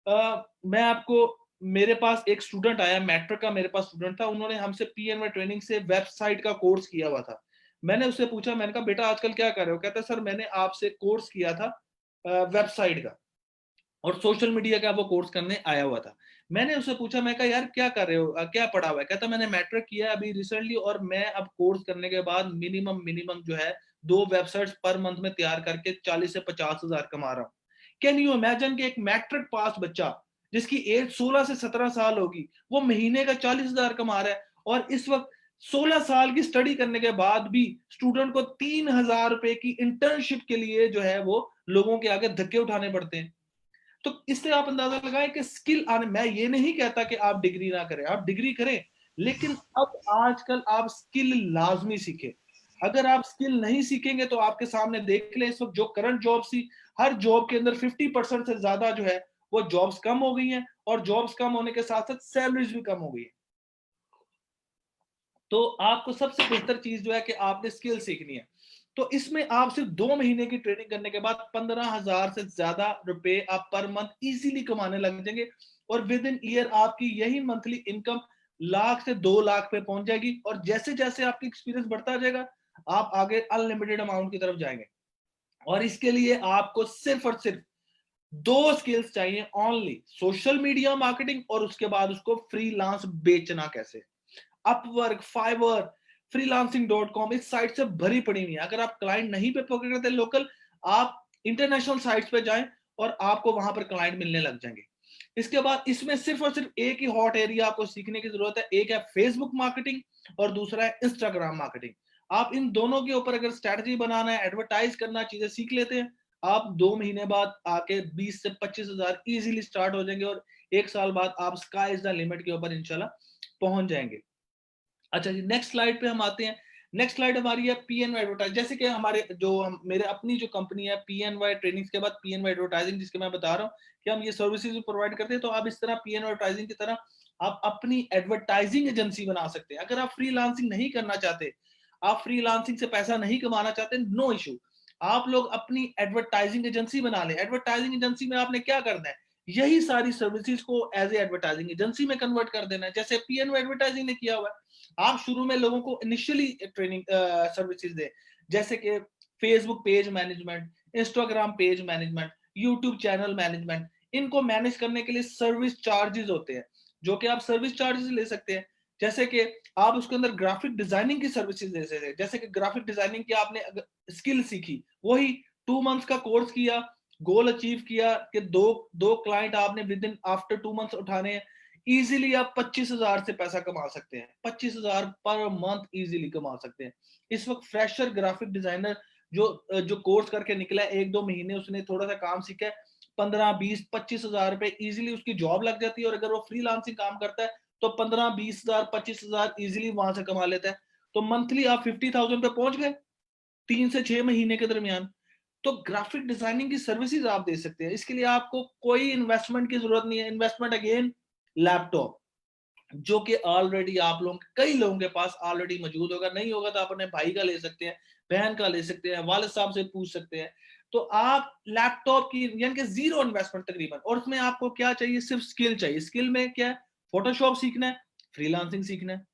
मैं आपको, मेरे पास एक स्टूडेंट आया, मैट्रिक का मेरे पास स्टूडेंट था, उन्होंने हमसे पीएनए ट्रेनिंग से वेबसाइट का कोर्स किया हुआ था। मैंने उससे पूछा, मैंने कहा बेटा आजकल क्या कर रहे हो? कहता सर मैंने आपसे कोर्स किया था वेबसाइट का और सोशल मीडिया का वो कोर्स करने आया हुआ था। मैंने उससे पूछा, मैं कहा यार क्या कर रहे हो, क्या पढ़ा हुआ है? कहता मैंने मैट्रिक किया अभी रिसेंटली और मैं अब कोर्स करने के बाद मिनिमम जो है 2 वेबसाइट्स पर मंथ में तैयार करके 40 से 50 हजार कमा रहा हूँ। कैन यू इमेजिन कि एक मैट्रिक पास बच्चा जिसकी एज 16 से 17 साल होगी, वो महीने का 40 हजार कमा रहा है और इस वक्त 16 साल की स्टडी करने के बाद भी स्टूडेंट को 3,000 रुपए की इंटर्नशिप के लिए जो है वो लोगों के आगे धक्के उठाने पड़ते हैं। तो इससे आप अंदाजा लगाएं कि स्किल आने, मैं ये नहीं कहता कि आप डिग्री ना करें, आप डिग्री करें, लेकिन अब आजकल आप स्किल लाजमी सीखें। अगर आप स्किल नहीं सीखेंगे तो आपके सामने देख लें इस वक्त जो करंट जॉब्स थी, हर जॉब के अंदर 50% से ज्यादा जो है वो जॉब्स कम हो गई हैं और जॉब्स कम होने के साथ साथ सैलरीज भी कम हो गई है। तो आपको सबसे बेहतर चीज जो है कि आपने स्किल सीखनी है। तो इसमें आप सिर्फ 2 महीने की ट्रेनिंग करने के बाद 15,000 से ज्यादा रुपए आप पर मंथ इजीली कमाने लग जाएंगे और विद इन ईयर आपकी यही मंथली इनकम लाख से 2 लाख पे पहुंच जाएगी और जैसे जैसे आपकी एक्सपीरियंस बढ़ता जाएगा आप आगे अनलिमिटेड अमाउंट की तरफ जाएंगे। और इसके लिए आपको सिर्फ और सिर्फ 2 स्किल्स चाहिए ओनली, सोशल मीडिया मार्केटिंग और उसके बाद उसको फ्रीलांस बेचना कैसे। अपवर्क, फाइवर, freelancing.com इस साइट से भरी पड़ी हुई है। अगर आप क्लाइंट नहीं पे पकड़ करते लोकल, आप इंटरनेशनल साइट्स पे जाएं और आपको वहां पर क्लाइंट मिलने लग जाएंगे। इसके बाद इसमें सिर्फ और सिर्फ एक ही हॉट एरिया आपको सीखने की जरूरत है, एक है फेसबुक मार्केटिंग और दूसरा है इंस्टाग्राम मार्केटिंग। आप इन दोनों के ऊपर अगर स्ट्रेटजी बनाना है, एडवर्टाइज करना, चीजें सीख लेते हैं, आप 2 महीने बाद आके 20 से 25 हजार इजीली स्टार्ट हो जाएंगे और 1 साल बाद आप स्काई इज द लिमिट के ऊपर इंशाल्लाह पहुंच जाएंगे। अच्छा जी, नेक्स्ट स्लाइड पे हम आते हैं। नेक्स्ट स्लाइड हमारी है पीएनवाई एडवर्टाइज। जैसे कि हमारे जो मेरे अपनी जो कंपनी है पीएनवाई ट्रेनिंग्स के बाद पीएनवाई एडवर्टाइजिंग, जिसके मैं बता रहा हूँ कि हम ये सर्विसेज प्रोवाइड करते हैं, तो आप इस तरह पीएनवाई एडवर्टाइजिंग की तरह आप अपनी एडवर्टाइजिंग एजेंसी बना सकते हैं। अगर आप फ्रीलांसिंग नहीं करना चाहते, आप फ्रीलांसिंग से पैसा नहीं कमाना चाहते, नो इशू, आप लोग अपनी एडवर्टाइजिंग एजेंसी बना लें। एडवर्टाइजिंग एजेंसी में आपने क्या करना है, यही सारी सर्विसेज को एज ए एडवर्टाइजिंग एजेंसी में कन्वर्ट कर देना है, जैसे पीएनवाई एडवर्टाइजिंग ने किया हुआ है। आप शुरू में लोगों को इनिशियली ट्रेनिंग सर्विसेज दे, जैसे कि Facebook page management, Instagram page management, YouTube channel management, इनको मैनेज करने के लिए सर्विस चार्जेस होते हैं जो कि आप सर्विस चार्जेस ले सकते हैं। जैसे कि आप उसके अंदर ग्राफिक डिजाइनिंग की सर्विसेज दे सकते हैं। जैसे कि ग्राफिक डिजाइनिंग की आपने स्किल सीखी, वही 2 मंथ्स का कोर्स किया, गोल अचीव किया कि दो दो क्लाइंट आपने विद इन आफ्टर 2 मंथ्स उठाने हैं, इजीली आप 25,000 से पैसा कमा सकते हैं। 25,000 पर मंथ इजीली कमा सकते हैं। इस वक्त फ्रेशर ग्राफिक डिजाइनर जो कोर्स करके निकला है, 1-2 महीने उसने थोड़ा सा काम सीखा है, 15-20-25,000 रुपए इजीली उसकी जॉब लग जाती है और अगर वो फ्रीलांसिंग काम करता है तो 15-20,000 25,000 इजीली वहां से कमा लेता है। तो मंथली आप 50,000 पे पहुंच गए 3 से 6 महीने के दरमियान। तो ग्राफिक डिजाइनिंग की सर्विसेज आप दे सकते हैं। इसके लिए आपको कोई इन्वेस्टमेंट की जरूरत नहीं है। इन्वेस्टमेंट अगेन लैपटॉप, जो कि ऑलरेडी आप लोग कई लोगों के पास ऑलरेडी मौजूद होगा, नहीं होगा तो आप अपने भाई का ले सकते हैं, बहन का ले सकते हैं, वालिद साहब से पूछ सकते हैं। तो आप लैपटॉप की यानी कि जीरो इन्वेस्टमेंट तकरीबन, और उसमें आपको क्या चाहिए, सिर्फ स्किल चाहिए। स्किल में क्या है, फोटोशॉप सीखना है, फ्रीलांसिंग सीखना है,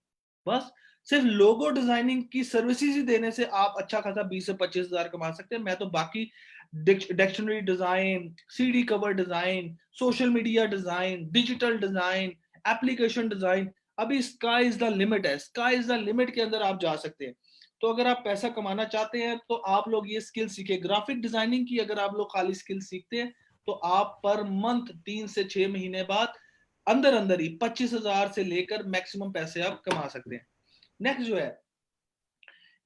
बस। सिर्फ लोगो डिजाइनिंग की सर्विसेज ही देने से आप अच्छा खासा 20 से 25,000 कमा सकते हैं। मैं तो बाकी dictionary design, CD cover design, social media design, digital design, application design, अभी स्काई इज द लिमिट है। स्काई इज द लिमिट के अंदर आप जा सकते हैं। तो अगर आप पैसा कमाना चाहते हैं तो आप लोग ये स्किल सीखे। ग्राफिक डिजाइनिंग की अगर आप लोग खाली स्किल सीखते हैं तो आप पर मंथ 3 से 6 महीने बाद अंदर अंदर ही 25,000 से लेकर मैक्सिमम पैसे आप कमा सकते हैं। नेक्स्ट जो है,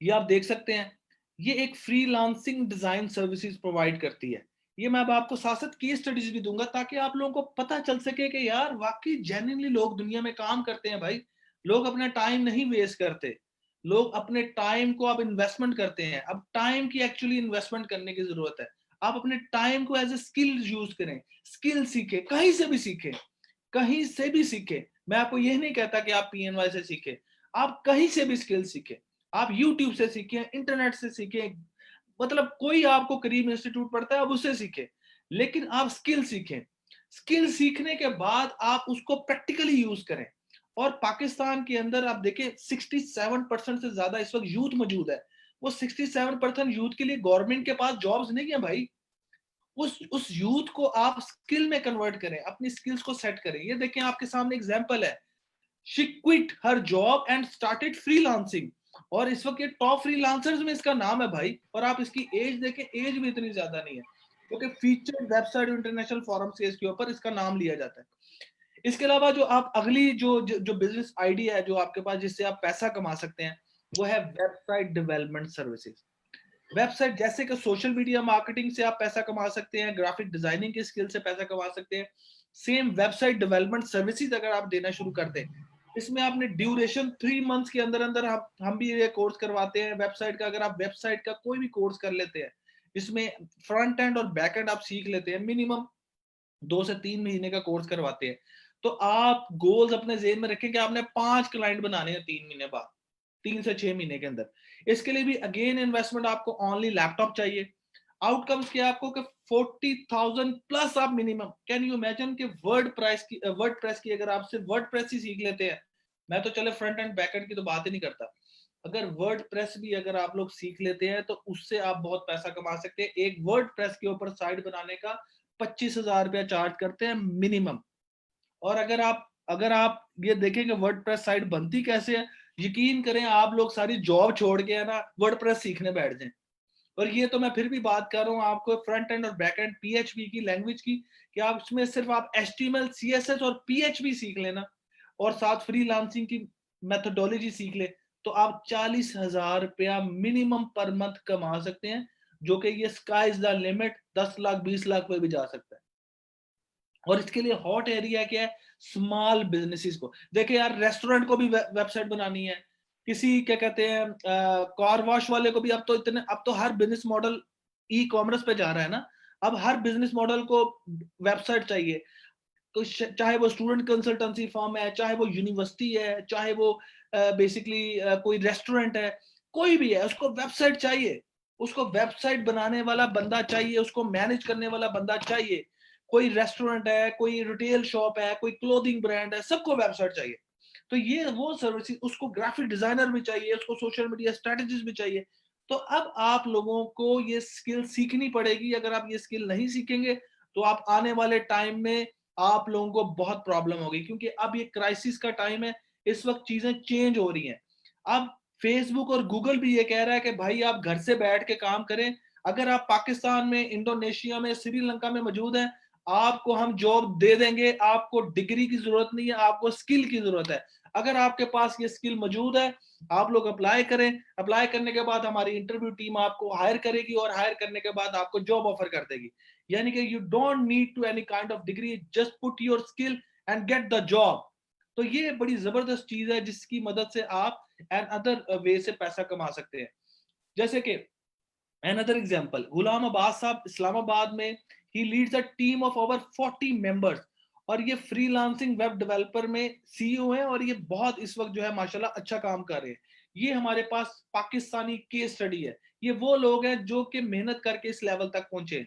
ये आप देख सकते हैं, ये एक फ्रीलांसिंग डिजाइन सर्विसेज प्रोवाइड करती है। ये मैं अब आपको साथ साथ केस स्टडीज भी दूंगा ताकि आप लोगों को पता चल सके कि यार वाकई जेन्युइनली लोग दुनिया में काम करते हैं भाई। लोग अपना टाइम नहीं वेस्ट करते, लोग अपने टाइम को अब इन्वेस्टमेंट करते हैं। अब टाइम की एक्चुअली इन्वेस्टमेंट करने की जरूरत है। आप अपने टाइम को एज ए स्किल यूज करें, स्किल सीखे, कहीं से भी सीखे, कहीं से भी सीखे। मैं आपको यह नहीं कहता कि आप पीएनवाई से सीखे, आप कहीं से भी स्किल सीखे। आप यूट्यूब से सीखें, इंटरनेट से सीखें, मतलब कोई आपको करीब इंस्टीट्यूट पड़ता है आप उससे सीखें, लेकिन आप स्किल सीखें। स्किल सीखने के बाद आप उसको प्रैक्टिकली यूज करें। और पाकिस्तान के अंदर आप देखें 67% से ज्यादा इस वक्त यूथ मौजूद है। वो 67% यूथ के लिए गवर्नमेंट के पास जॉब्स नहीं है भाई। उस यूथ को आप स्किल में कन्वर्ट करें, अपनी स्किल्स को सेट करें। ये देखें आपके सामने एग्जांपल है, she quit her job and started freelancing, और इस वक्त ये टॉप फ्रीलांसर्स में इसका नाम है भाई। और आप इसकी एज देखें, एज भी इतनी ज्यादा नहीं है, क्योंकि फीचर्ड वेबसाइट इंटरनेशनल फोरम से इसके ऊपर इसका नाम लिया जाता है। इसके अलावा जो आप अगली जो बिजनेस आइडिया है जो आपके पास, जिससे आप पैसा कमा सकते हैं, वो है वेबसाइट डेवलपमेंट सर्विसेज। वेबसाइट जैसे कि सोशल मीडिया मार्केटिंग से आप पैसा कमा सकते हैं, ग्राफिक डिजाइनिंग के स्किल से पैसा कमा सकते हैं। सेम वेबसाइट डेवलपमेंट सर्विसेज अगर आप देना शुरू कर दें, इसमें आपने ड्यूरेशन 3 मंथ्स के अंदर अंदर हम भी ये कोर्स करवाते हैं वेबसाइट का। अगर आप वेबसाइट का कोई भी कोर्स कर लेते हैं, इसमें फ्रंट एंड और बैक एंड आप सीख लेते हैं, मिनिमम 2 से 3 महीने का कोर्स करवाते हैं, तो आप गोल्स अपने जेब में रखें कि आपने 5 क्लाइंट बनाने हैं 3 महीने बाद, 3 से 6 महीने के अंदर। इसके लिए भी अगेन इन्वेस्टमेंट, आपको ओनली लैपटॉप चाहिए। आउटकम्स क्या आपको कि 40,000 प्लस आप मिनिमम, कैन यू इमेजिन कि वर्ड प्रेस की अगर आप सिर्फ वर्ड प्रेस ही सीख लेते हैं, मैं तो चले फ्रंट एंड बैक एंड की तो बात ही नहीं करता, अगर वर्ड प्रेस भी अगर आप लोग सीख लेते हैं तो उससे आप बहुत पैसा कमा सकते हैं। एक वर्ड प्रेस के ऊपर साइट बनाने का 25,000 रुपया चार्ज करते हैं मिनिमम। और अगर आप ये देखेंगे वर्डप्रेस साइट बनती कैसे है, यकीन करें आप लोग सारी जॉब छोड़ के है ना वर्डप्रेस सीखने बैठ जाएं। और ये तो मैं फिर भी बात कर रहा हूँ आपको फ्रंट एंड और बैक एंड पीएचपी की लैंग्वेज की, कि आप इसमें सिर्फ आप एचटीएमएल सीएसएस और पीएचपी सीख लेना, और साथ फ्रीलांसिंग की मेथोडोलॉजी सीख ले, तो आप 40,000 रुपया मिनिमम पर मंथ कमा सकते हैं, जो कि ये sky is the limit, 10 lakh 20 lakh पे भी जा सकता है। और इसके लिए हॉट एरिया क्या है, स्मॉल बिजनेसेस को। देखिए यार, रेस्टोरेंट को भी वेबसाइट बनानी है, किसी क्या कहते हैं कार वॉश वाले को भी, अब तो हर बिजनेस मॉडल ई कॉमर्स पे जा रहा है ना, अब हर बिजनेस मॉडल को वेबसाइट चाहिए। तो चाहे वो स्टूडेंट कंसल्टेंसी फर्म है, चाहे वो यूनिवर्सिटी है, चाहे वो बेसिकली कोई रेस्टोरेंट है, कोई भी है, उसको वेबसाइट चाहिए, उसको वेबसाइट बनाने वाला बंदा चाहिए, उसको मैनेज करने वाला बंदा चाहिए। कोई रेस्टोरेंट है, कोई रिटेल शॉप है, कोई क्लोथिंग ब्रांड है, सबको वेबसाइट चाहिए। तो ये वो सर्विस, उसको ग्राफिक डिजाइनर भी चाहिए, उसको सोशल मीडिया स्ट्रेटेजिस्ट भी चाहिए। तो अब आप लोगों को ये स्किल सीखनी पड़ेगी। अगर आप ये स्किल नहीं सीखेंगे तो आप आने वाले टाइम में आप लोगों को बहुत प्रॉब्लम होगी, क्योंकि अब ये क्राइसिस का टाइम है, इस वक्त चीजें चेंज हो रही हैं। अब फेसबुक और गूगल भी ये कह रहा है कि भाई आप घर से बैठ के काम करें। अगर आप पाकिस्तान में, इंडोनेशिया में, श्रीलंका में मौजूद हैं, आपको हम जॉब दे देंगे, आपको डिग्री की जरूरत नहीं है, आपको स्किल की जरूरत है। अगर आपके पास ये स्किल मौजूद है, आप लोग अप्लाई करें, अप्लाई करने के बाद हमारी इंटरव्यू टीम आपको हायर करेगी, और हायर करने के बाद आपको जॉब ऑफर कर देगी। यानी कि you don't need to any kind of degree, just put your skill and get the job. तो ये बड़ी जबरदस्त चीज है जिसकी मदद से आप एन अदर वे से पैसा कमा सकते हैं। जैसे कि another example, गुलाम अब्बास साहब इस्लामाबाद में, he leads a team of over 40 members, और ये फ्रीलांसिंग वेब डेवलपर में सीईओ है, और ये बहुत इस वक्त जो है माशाल्लाह अच्छा काम कर रहे हैं। ये हमारे पास पाकिस्तानी केस स्टडी है, ये वो लोग हैं जो कि मेहनत करके इस लेवल तक पहुंचे।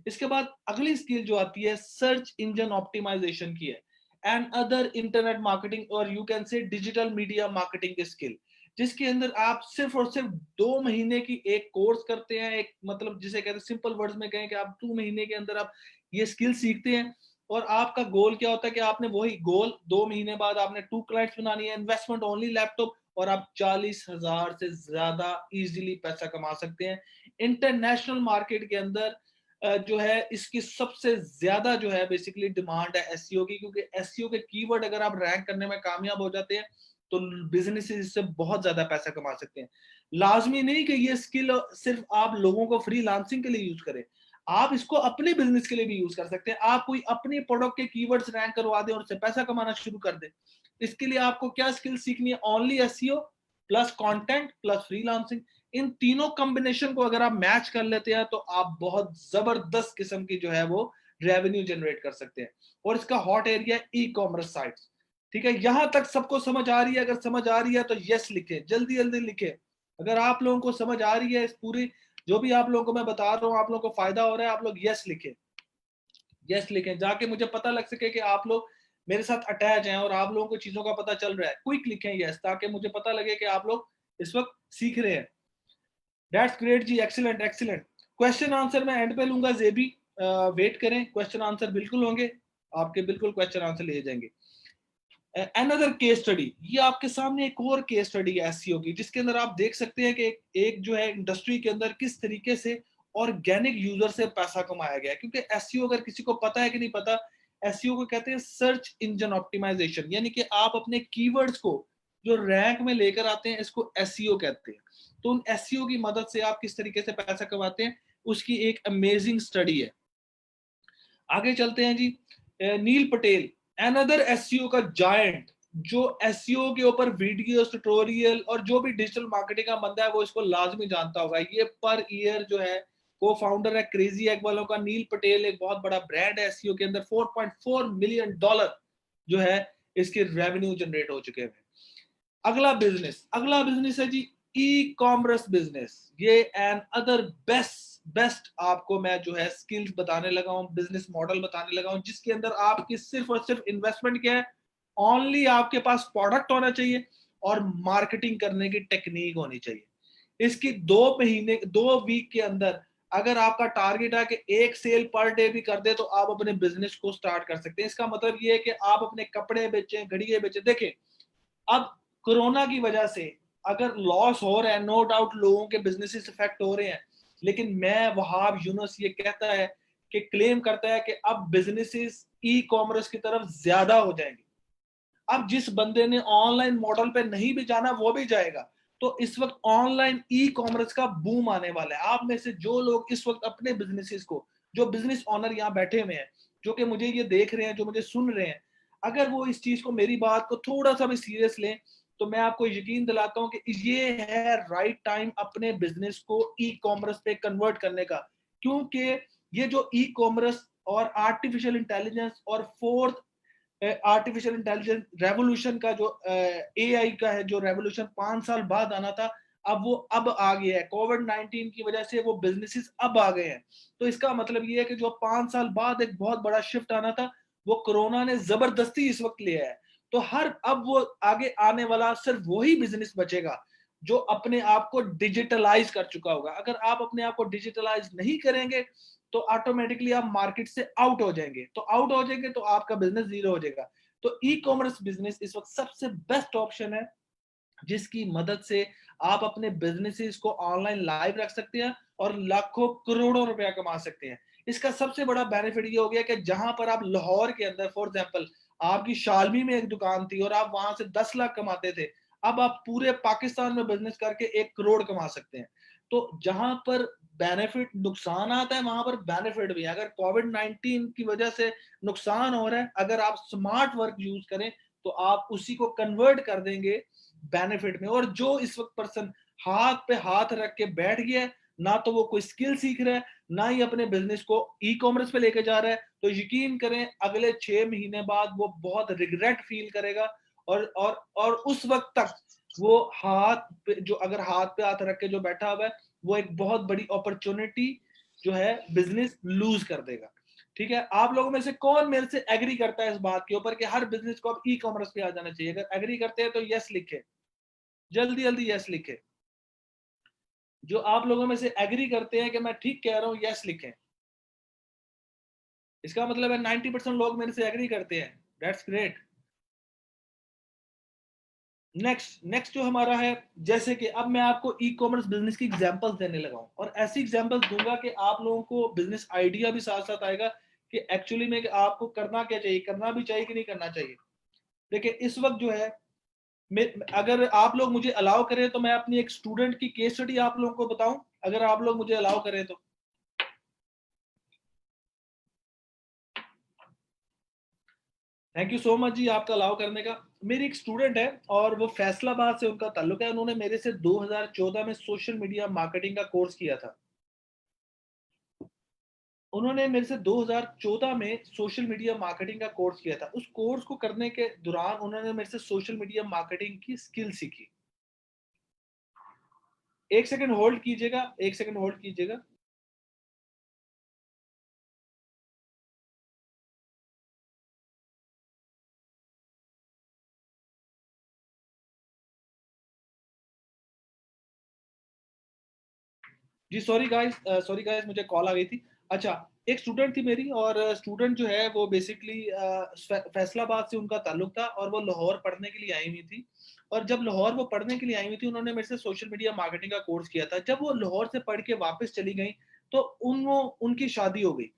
इसके बाद अगली स्किल जो आती है सर्च इंजन ऑप्टिमाइजेशन की है, एंड अदर इंटरनेट मार्केटिंग, और you can say digital media marketing की स्किल, जिसके अंदर आप सिर्फ और सिर्फ 2 महीने की एक कोर्स करते हैं, एक मतलब जिसे कहते हैं सिंपल वर्ड्स में कहें कि आप 2 महीने के अंदर आप ये स्किल सीखते हैं। और आपका गोल क्या होता है कि आपने वही गोल 2 महीने बाद आपने 2 क्लाइंट्स बनानी है, इन्वेस्टमेंट ओनली लैपटॉप, और आप 40,000 से ज्यादा इजीली पैसा कमा सकते हैं। इंटरनेशनल मार्केट के अंदर जो है इसकी सबसे ज्यादा जो है बेसिकली डिमांड है एसईओ की, क्योंकि एसईओ के कीवर्ड अगर आप रैंक करने में कामयाब हो जाते हैं तो बिजनेस इससे बहुत ज्यादा पैसा कमा सकते हैं। लाजमी नहीं कि ये स्किल सिर्फ आप लोगों को फ्रीलांसिंग के लिए यूज करें, आप इसको अपने बिजनेस के लिए भी यूज कर सकते हैं। आप कोई अपनी प्रोडक्ट के कीवर्ड्स रैंक करवा दें और उससे पैसा कमाना शुरू कर दें। इसके लिए आपको क्या स्किल सीखनी है, only SEO plus content plus freelancing. इन तीनों कॉम्बिनेशन को अगर आप मैच कर लेते हैं तो आप बहुत जबरदस्त किस्म की जो है वो रेवेन्यू जनरेट कर सकते हैं। और इसका hot area e commerce sites. ठीक है, यहां तक सबको समझ आ रही है? अगर समझ आ रही है तो यस लिखे, जल्दी जल्दी लिखे। अगर आप लोगों को समझ आ रही है इस पूरी जो भी आप लोगों को मैं बता रहा हूँ, आप लोगों को फायदा हो रहा है, आप लोग यस लिखें, यस लिखें, जाके मुझे पता लग सके कि आप लोग मेरे साथ अटैच हैं और आप लोगों को चीजों का पता चल रहा है। क्विक लिखें यस, ताकि मुझे पता लगे कि आप लोग इस वक्त सीख रहे हैं। That's great ji, excellent excellent. Question answer मैं एंड पे लूंगा जेबी, वेट करें, क्वेश्चन आंसर बिल्कुल होंगे, आपके बिल्कुल क्वेश्चन आंसर लिए जाएंगे। अनदर केस स्टडी, ये आपके सामने एक और केस स्टडी है एसईओ की, जिसके अंदर आप देख सकते हैं कि एक जो है इंडस्ट्री के अंदर किस तरीके से ऑर्गेनिक यूजर से पैसा कमाया गया है। क्योंकि एसईओ अगर किसी को पता है कि नहीं पता, एसईओ को कहते हैं सर्च इंजन ऑप्टिमाइजेशन, यानी कि आप अपने कीवर्ड्स को जो रैंक में लेकर आते हैं, इसको एसईओ कहते हैं। तो उन एसईओ की मदद से आप किस तरीके से पैसा कमाते हैं, उसकी एक अमेजिंग स्टडी है। आगे चलते हैं जी। नील पटेल, अनदर एसईओ का जायंट, जो एसईओ के ऊपर वीडियोस, ट्यूटोरियल और जो भी डिजिटल मार्केटिंग का बंदा है वो इसको लाजमी जानता होगा। ये पर ईयर जो है को फाउंडर है क्रेजी एग वालों का। नील पटेल एक बहुत बड़ा ब्रांड है एसईओ के अंदर। $4.4 मिलियन जो है इसके रेवेन्यू जनरेट हो चुके हैं। अगला बिजनेस है जी ई कॉमर्स बिजनेस। ये एन अदर बेस्ट आपको मैं जो है स्किल्स बताने लगा हूं, बिजनेस मॉडल बताने लगा हूं, जिसके अंदर आपकी सिर्फ और सिर्फ इन्वेस्टमेंट क्या है, ओनली आपके पास प्रोडक्ट होना चाहिए और मार्केटिंग करने की टेक्निक होनी चाहिए। इसकी 2 महीने 2 वीक के अंदर अगर आपका टारगेट है कि एक सेल पर डे भी कर दे तो आप अपने बिजनेस को स्टार्ट कर सकते हैं। इसका मतलब ये है कि आप अपने कपड़े बेचें, घड़ियां बेचें। देखें, अब कोरोना की वजह से अगर लॉस हो रहा है, नो डाउट लोगों के बिजनेसेस इफेक्ट हो रहे हैं, लेकिन मैं वहाब यूनुस ये कहता है कि क्लेम करता है कि अब बिजनेसेस ई कॉमर्स की तरफ ज्यादा हो जाएंगे। अब जिस बंदे ने ऑनलाइन मॉडल पे नहीं भी जाना वो भी जाएगा। तो इस वक्त ऑनलाइन ई कॉमर्स का बूम आने वाला है। आप में से जो लोग इस वक्त अपने बिजनेसेस को, जो बिजनेस ऑनर यहाँ बैठे हुए हैं, जो कि मुझे ये देख रहे हैं, जो मुझे सुन रहे हैं, अगर वो इस चीज को, मेरी बात को थोड़ा सा भी सीरियस लें, तो मैं आपको यकीन दिलाता हूं कि ये है राइट टाइम अपने बिजनेस को ई कॉमर्स पे कन्वर्ट करने का। क्योंकि ये जो ई कॉमर्स और आर्टिफिशियल इंटेलिजेंस और फोर्थ आर्टिफिशियल इंटेलिजेंस रेवोल्यूशन का जो एआई का है, जो रेवोल्यूशन 5 साल बाद आना था, अब वो अब आ गया है। कोविड-19 की वजह से वो बिजनेसेस अब आ गए हैं। तो इसका मतलब ये है कि जो 5 साल बाद एक बहुत बड़ा शिफ्ट आना था, वो कोरोना ने जबरदस्ती इस वक्त लिया है। तो हर अब वो आगे आने वाला सिर्फ वही बिजनेस बचेगा जो अपने आप को डिजिटलाइज कर चुका होगा। अगर आप अपने आप को डिजिटलाइज नहीं करेंगे तो ऑटोमेटिकली आप मार्केट से आउट हो जाएंगे। तो आउट हो जाएंगे तो आपका बिजनेस जीरो हो जाएगा। तो ई कॉमर्स बिजनेस इस वक्त सबसे बेस्ट ऑप्शन है, जिसकी मदद से आप अपने बिजनेसेस को ऑनलाइन लाइव रख सकते हैं और लाखों करोड़ों रुपया कमा सकते हैं। इसका सबसे बड़ा बेनिफिट ये हो गया कि जहां पर आप लाहौर के अंदर, फॉर एग्जांपल आपकी शालमी में एक दुकान थी और आप वहां से 10 लाख कमाते थे, अब आप पूरे पाकिस्तान में बिजनेस करके 1 करोड़ कमा सकते हैं। तो जहां पर बेनिफिट, नुकसान आता है, वहां पर बेनिफिट भी है। अगर कोविड-19 की वजह से नुकसान हो रहा है, अगर आप स्मार्ट वर्क यूज करें तो आप उसी को कन्वर्ट कर देंगे बेनिफिट में। और जो इस वक्त पर्सन हाथ पे हाथ रख के बैठ गया है, ना तो वो कोई स्किल सीख रहा है, ना ही अपने बिजनेस को ई कॉमर्स पे लेके जा रहा है, तो यकीन करें अगले 6 महीने बाद वो बहुत रिग्रेट फील करेगा। और उस वक्त तक वो हाथ पे जो, अगर हाथ पे हाथ रख के जो बैठा हुआ है, वो एक बहुत बड़ी अपॉर्चुनिटी जो है बिजनेस लूज कर देगा। ठीक है, आप लोगों में से कौन मेरे से एग्री करता है इस बात के ऊपर कि हर बिजनेस को अब ई कॉमर्स पे आ जाना चाहिए? अगर एग्री करते हैं तो यस लिखे, जल्दी जल्दी यस लिखे। जो आप लोगों में से एग्री करते हैं कि मैं ठीक कह रहा हूं, यस लिखें। इसका मतलब है 90% लोग मेरे से एग्री करते हैं। That's great. नेक्स्ट जो हमारा है, जैसे कि अब मैं आपको ई कॉमर्स बिजनेस की एग्जांपल्स देने लगा हूं, और ऐसी एग्जांपल्स दूंगा कि आप लोगों को बिजनेस आइडिया भी साथ साथ आएगा कि एक्चुअली में आपको करना क्या चाहिए, करना भी चाहिए कि नहीं करना चाहिए। देखिए, इस वक्त जो है, अगर आप लोग मुझे अलाउ करें तो मैं अपनी एक स्टूडेंट की केस स्टडी आप लोगों को बताऊं, अगर आप लोग मुझे अलाउ करें तो। थैंक यू सो मच जी आपका अलाउ करने का। मेरी एक स्टूडेंट है और वो फैसलाबाद से उनका ताल्लुक है। उन्होंने मेरे से 2014 में सोशल मीडिया मार्केटिंग का कोर्स किया था। उन्होंने मेरे से 2014 में सोशल मीडिया मार्केटिंग का कोर्स किया था। उस कोर्स को करने के दौरान उन्होंने मेरे से सोशल मीडिया मार्केटिंग की स्किल सीखी। एक सेकंड होल्ड कीजिएगा, एक सेकंड होल्ड कीजिएगा। जी सॉरी गाइस, मुझे कॉल आ गई थी। अच्छा, एक स्टूडेंट थी मेरी, और स्टूडेंट जो है वो बेसिकली फैसलाबाद से उनका ताल्लुक था, और वो लाहौर पढ़ने के लिए आई हुई थी। और जब लाहौर वो पढ़ने के लिए आई हुई थी, उन्होंने मेरे से सोशल मीडिया मार्केटिंग का कोर्स किया था। जब वो लाहौर से पढ़ के वापस चली गई तो उनकी शादी हो गई।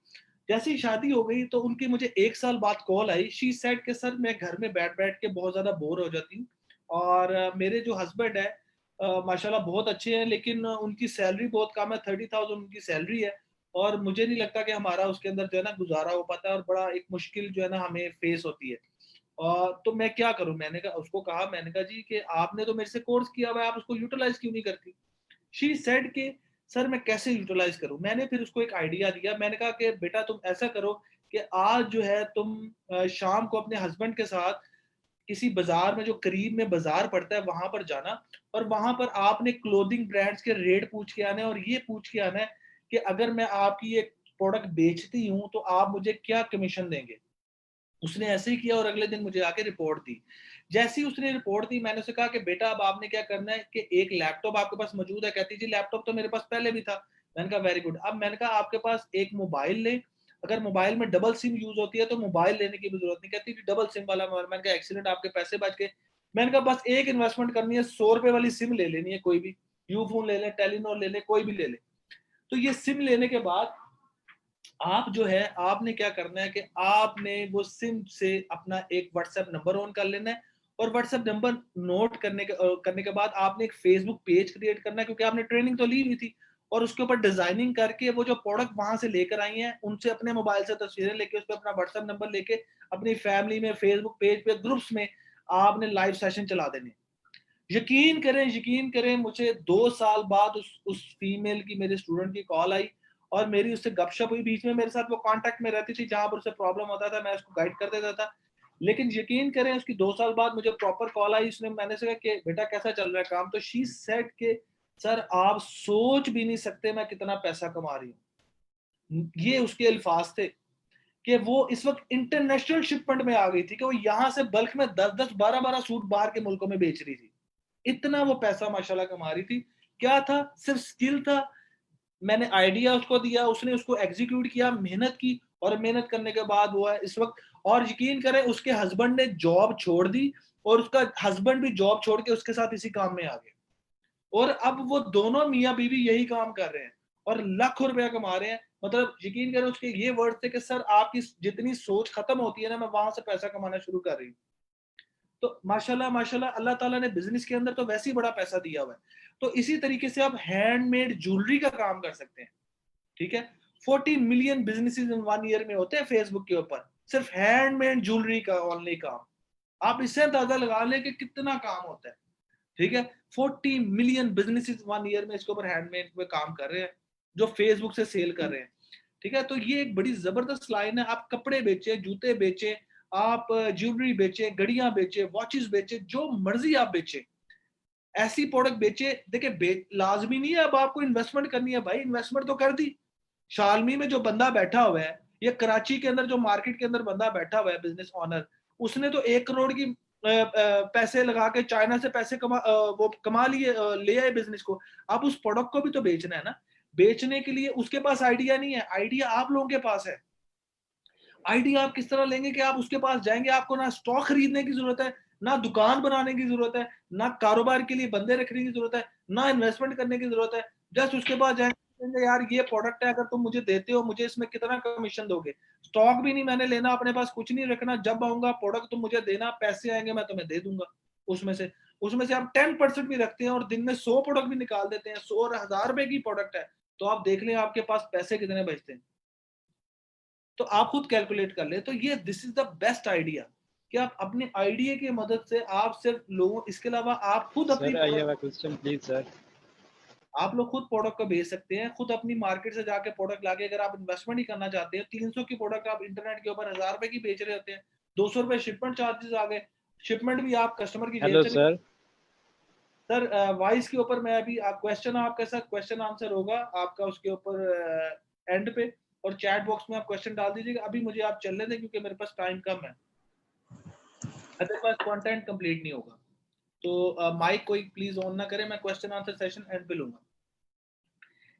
जैसे ही शादी हो गई तो उनकी मुझे 1 साल बाद कॉल आई। शी सेड कि सर मैं घर में बैठ बैठ के बहुत ज़्यादा बोर हो जाती हूँ, और मेरे जो हस्बैंड है माशाल्लाह बहुत अच्छे हैं, लेकिन उनकी सैलरी बहुत कम है, 30,000 उनकी सैलरी है, और मुझे नहीं लगता कि हमारा उसके अंदर जो है ना गुजारा हो पाता है, और बड़ा एक मुश्किल जो है ना हमें फेस होती है। तो मैं क्या करूं? मैंने कहा जी कि आपने तो मेरे से कोर्स किया हुआ है, आप उसको यूटिलाइज क्यों नहीं करती? शी सेड कि सर मैं कैसे यूटिलाइज करूं? मैंने फिर उसको एक आइडिया दिया। मैंने कहा कि बेटा तुम ऐसा करो कि आज जो है तुम शाम को अपने हस्बैंड के साथ किसी बाजार में, जो करीब में बाजार पड़ता है, वहां पर जाना, और वहां पर आपने क्लोथिंग ब्रांड्स के रेट पूछ के आने, और ये पूछ के आना है कि अगर मैं आपकी ये प्रोडक्ट बेचती हूँ तो आप मुझे क्या कमीशन देंगे। उसने ऐसे ही किया, और अगले दिन मुझे आके रिपोर्ट दी। जैसी उसने रिपोर्ट दी, मैंने उसे कहा कि बेटा अब आपने क्या करना है कि एक लैपटॉप आपके पास मौजूद है? कहती जी लैपटॉप तो मेरे पास पहले भी था। मैंने कहा वेरी गुड। अब मैंने कहा आपके पास एक मोबाइल ले, अगर मोबाइल में डबल सिम यूज होती है तो मोबाइल लेने की भी जरूरत नहीं। कहती जी डबल सिम वाला मोबाइल। मैंने कहा एक्सीलेंट, आपके पैसे बच गए। मैंने कहा बस एक इन्वेस्टमेंट करनी है, 100 रुपए वाली सिम ले लेनी है, कोई भी यू फोन ले लें, टेलीनॉर ले लें, कोई भी ले लें। तो ये सिम लेने के बाद आप जो है, आपने क्या करना है कि आपने वो सिम से अपना एक व्हाट्सएप नंबर ऑन कर लेना है, और व्हाट्सएप नंबर नोट करने के बाद आपने एक फेसबुक पेज क्रिएट करना है, क्योंकि आपने ट्रेनिंग तो ली हुई थी, और उसके ऊपर डिजाइनिंग करके वो जो प्रोडक्ट वहां से लेकर आई हैं उनसे अपने मोबाइल से तस्वीरें लेके, उस पर अपना व्हाट्सएप नंबर लेके अपनी फैमिली में, फेसबुक पेज पे, ग्रुप्स में आपने लाइव सेशन चला देने। यकीन करें मुझे 2 साल बाद उस फीमेल की, मेरे स्टूडेंट की कॉल आई, और मेरी उससे गपशप हुई। बीच में मेरे साथ वो कांटेक्ट में रहती थी, जहां पर उसे प्रॉब्लम होता था मैं उसको गाइड कर देता था। लेकिन यकीन करें उसकी 2 साल बाद मुझे प्रॉपर कॉल आई। उसने, मैंने से कहा कि बेटा कैसा चल रहा है काम? तो शी सेड के सर आप सोच भी नहीं सकते मैं कितना पैसा कमा रही हूँ। ये उसके अल्फाज थे कि वो इस वक्त इंटरनेशनल शिपमेंट में आ गई थी, कि वो यहाँ से बल्क में 10-10, 12-12 सूट बाहर के मुल्कों में बेच रही थी। इतना वो पैसा माशाल्लाह कमा रही थी। क्या था? सिर्फ स्किल था। मैंने आइडिया उसको दिया, उसने उसको एग्जीक्यूट किया, मेहनत की, और मेहनत करने के बाद वो है इस वक्त। और यकीन करें उसके हस्बैंड ने जॉब छोड़ दी, और उसका हस्बैंड भी जॉब छोड़ के उसके साथ इसी काम में आ गए, और अब वो दोनों मियाँ बीवी यही काम कर रहे हैं, और लाखों रुपया कमा रहे हैं। मतलब यकीन करें उसके ये वर्ड थे कि सर आपकी जितनी सोच खत्म होती है ना, मैं वहां से पैसा कमाना शुरू कर रही हूँ। तो माशाल्लाह माशाल्लाह अल्लाह ताला ने बिजनेस के अंदर तो वैसे ही बड़ा पैसा दिया हुआ है। तो इसी तरीके से आप हैंडमेड ज्वेलरी का काम कर सकते हैं। ठीक है, 40 मिलियन बिजनेसेस इन 1 ईयर में होते हैं फेसबुक के ऊपर, सिर्फ हैंडमेड ज्वेलरी का ओनली काम। आप इससे अंदाजा लगा लें कि कितना काम होता है। ठीक है, 40 मिलियन बिजनेसेस 1 ईयर में इसके ऊपर हैंडमेड में काम कर रहे हैं, जो फेसबुक से सेल कर रहे हैं। ठीक है, तो ये एक बड़ी जबरदस्त लाइन है। आप कपड़े बेचे, जूते बेचे, आप ज्वेलरी बेचे, घड़ियां बेचे, वॉचेस बेचे, जो मर्जी आप बेचे, ऐसी प्रोडक्ट बेचे। देखिए लाजमी नहीं है अब आपको इन्वेस्टमेंट करनी है, भाई इन्वेस्टमेंट तो कर दी। शालमी में जो बंदा बैठा हुआ है, या कराची के अंदर जो मार्केट के अंदर बंदा बैठा हुआ है बिजनेस ऑनर, उसने तो 1 करोड़ की पैसे लगा के चाइना से पैसे वो कमा लिए, ले आए बिजनेस को। आप उस प्रोडक्ट को भी तो बेचना है ना। बेचने के लिए उसके पास आइडिया नहीं है, आइडिया आप लोगों के पास है। आइडिया आप किस तरह लेंगे कि आप उसके पास जाएंगे, आपको ना स्टॉक खरीदने की जरूरत है, ना दुकान बनाने की जरूरत है, ना कारोबार के लिए बंदे रखने की जरूरत है, ना इन्वेस्टमेंट करने की जरूरत है। जस्ट उसके पास जाएंगे, यार ये प्रोडक्ट है, अगर तुम मुझे देते हो मुझे इसमें कितना कमीशन दोगे? स्टॉक भी नहीं मैंने लेना, अपने पास कुछ नहीं रखना, जब आऊंगा प्रोडक्ट तुम मुझे देना, पैसे आएंगे मैं तुम्हें दे दूंगा। उसमें से आप 10% भी रखते हैं और दिन में 100 प्रोडक्ट भी निकाल देते हैं, 100 और 1000 रुपए की प्रोडक्ट है, तो आप देख लें आपके पास पैसे कितने बचते हैं। तो आप खुद कैलकुलेट कर ले। तो ये this is the best idea, कि आप अपने आइडिया की मदद से आप सिर्फ लोगों, इसके अलावा आप खुद अपनी Sir, I have product, a question, please, sir. आप लोग खुद प्रोडक्ट को बेच सकते हैं, खुद अपनी मार्केट से जाके प्रोडक्ट लाके। अगर आप इन्वेस्टमेंट ही करना चाहते हैं, 300 की प्रोडक्ट आप इंटरनेट के ऊपर 1000 रुपए की बेच रहे होते हैं, 200 रुपए शिपमेंट चार्जेस आ गए, शिपमेंट भी आप कस्टमर की जेब Hello, से निकाल। sir. सर वॉइस के ऊपर मैं अभी क्वेश्चन, आपके साथ क्वेश्चन आंसर होगा आपका उसके ऊपर एंड पे, और चैट बॉक्स में आप क्वेश्चन डाल दीजिएगा। अभी मुझे आप चलने दें क्योंकि मेरे पास टाइम कम है, अदरवाइज कंटेंट कंप्लीट नहीं होगा। तो माइक कोई प्लीज ऑन ना करे, मैं क्वेश्चन आंसर सेशन एंड पे लूंगा।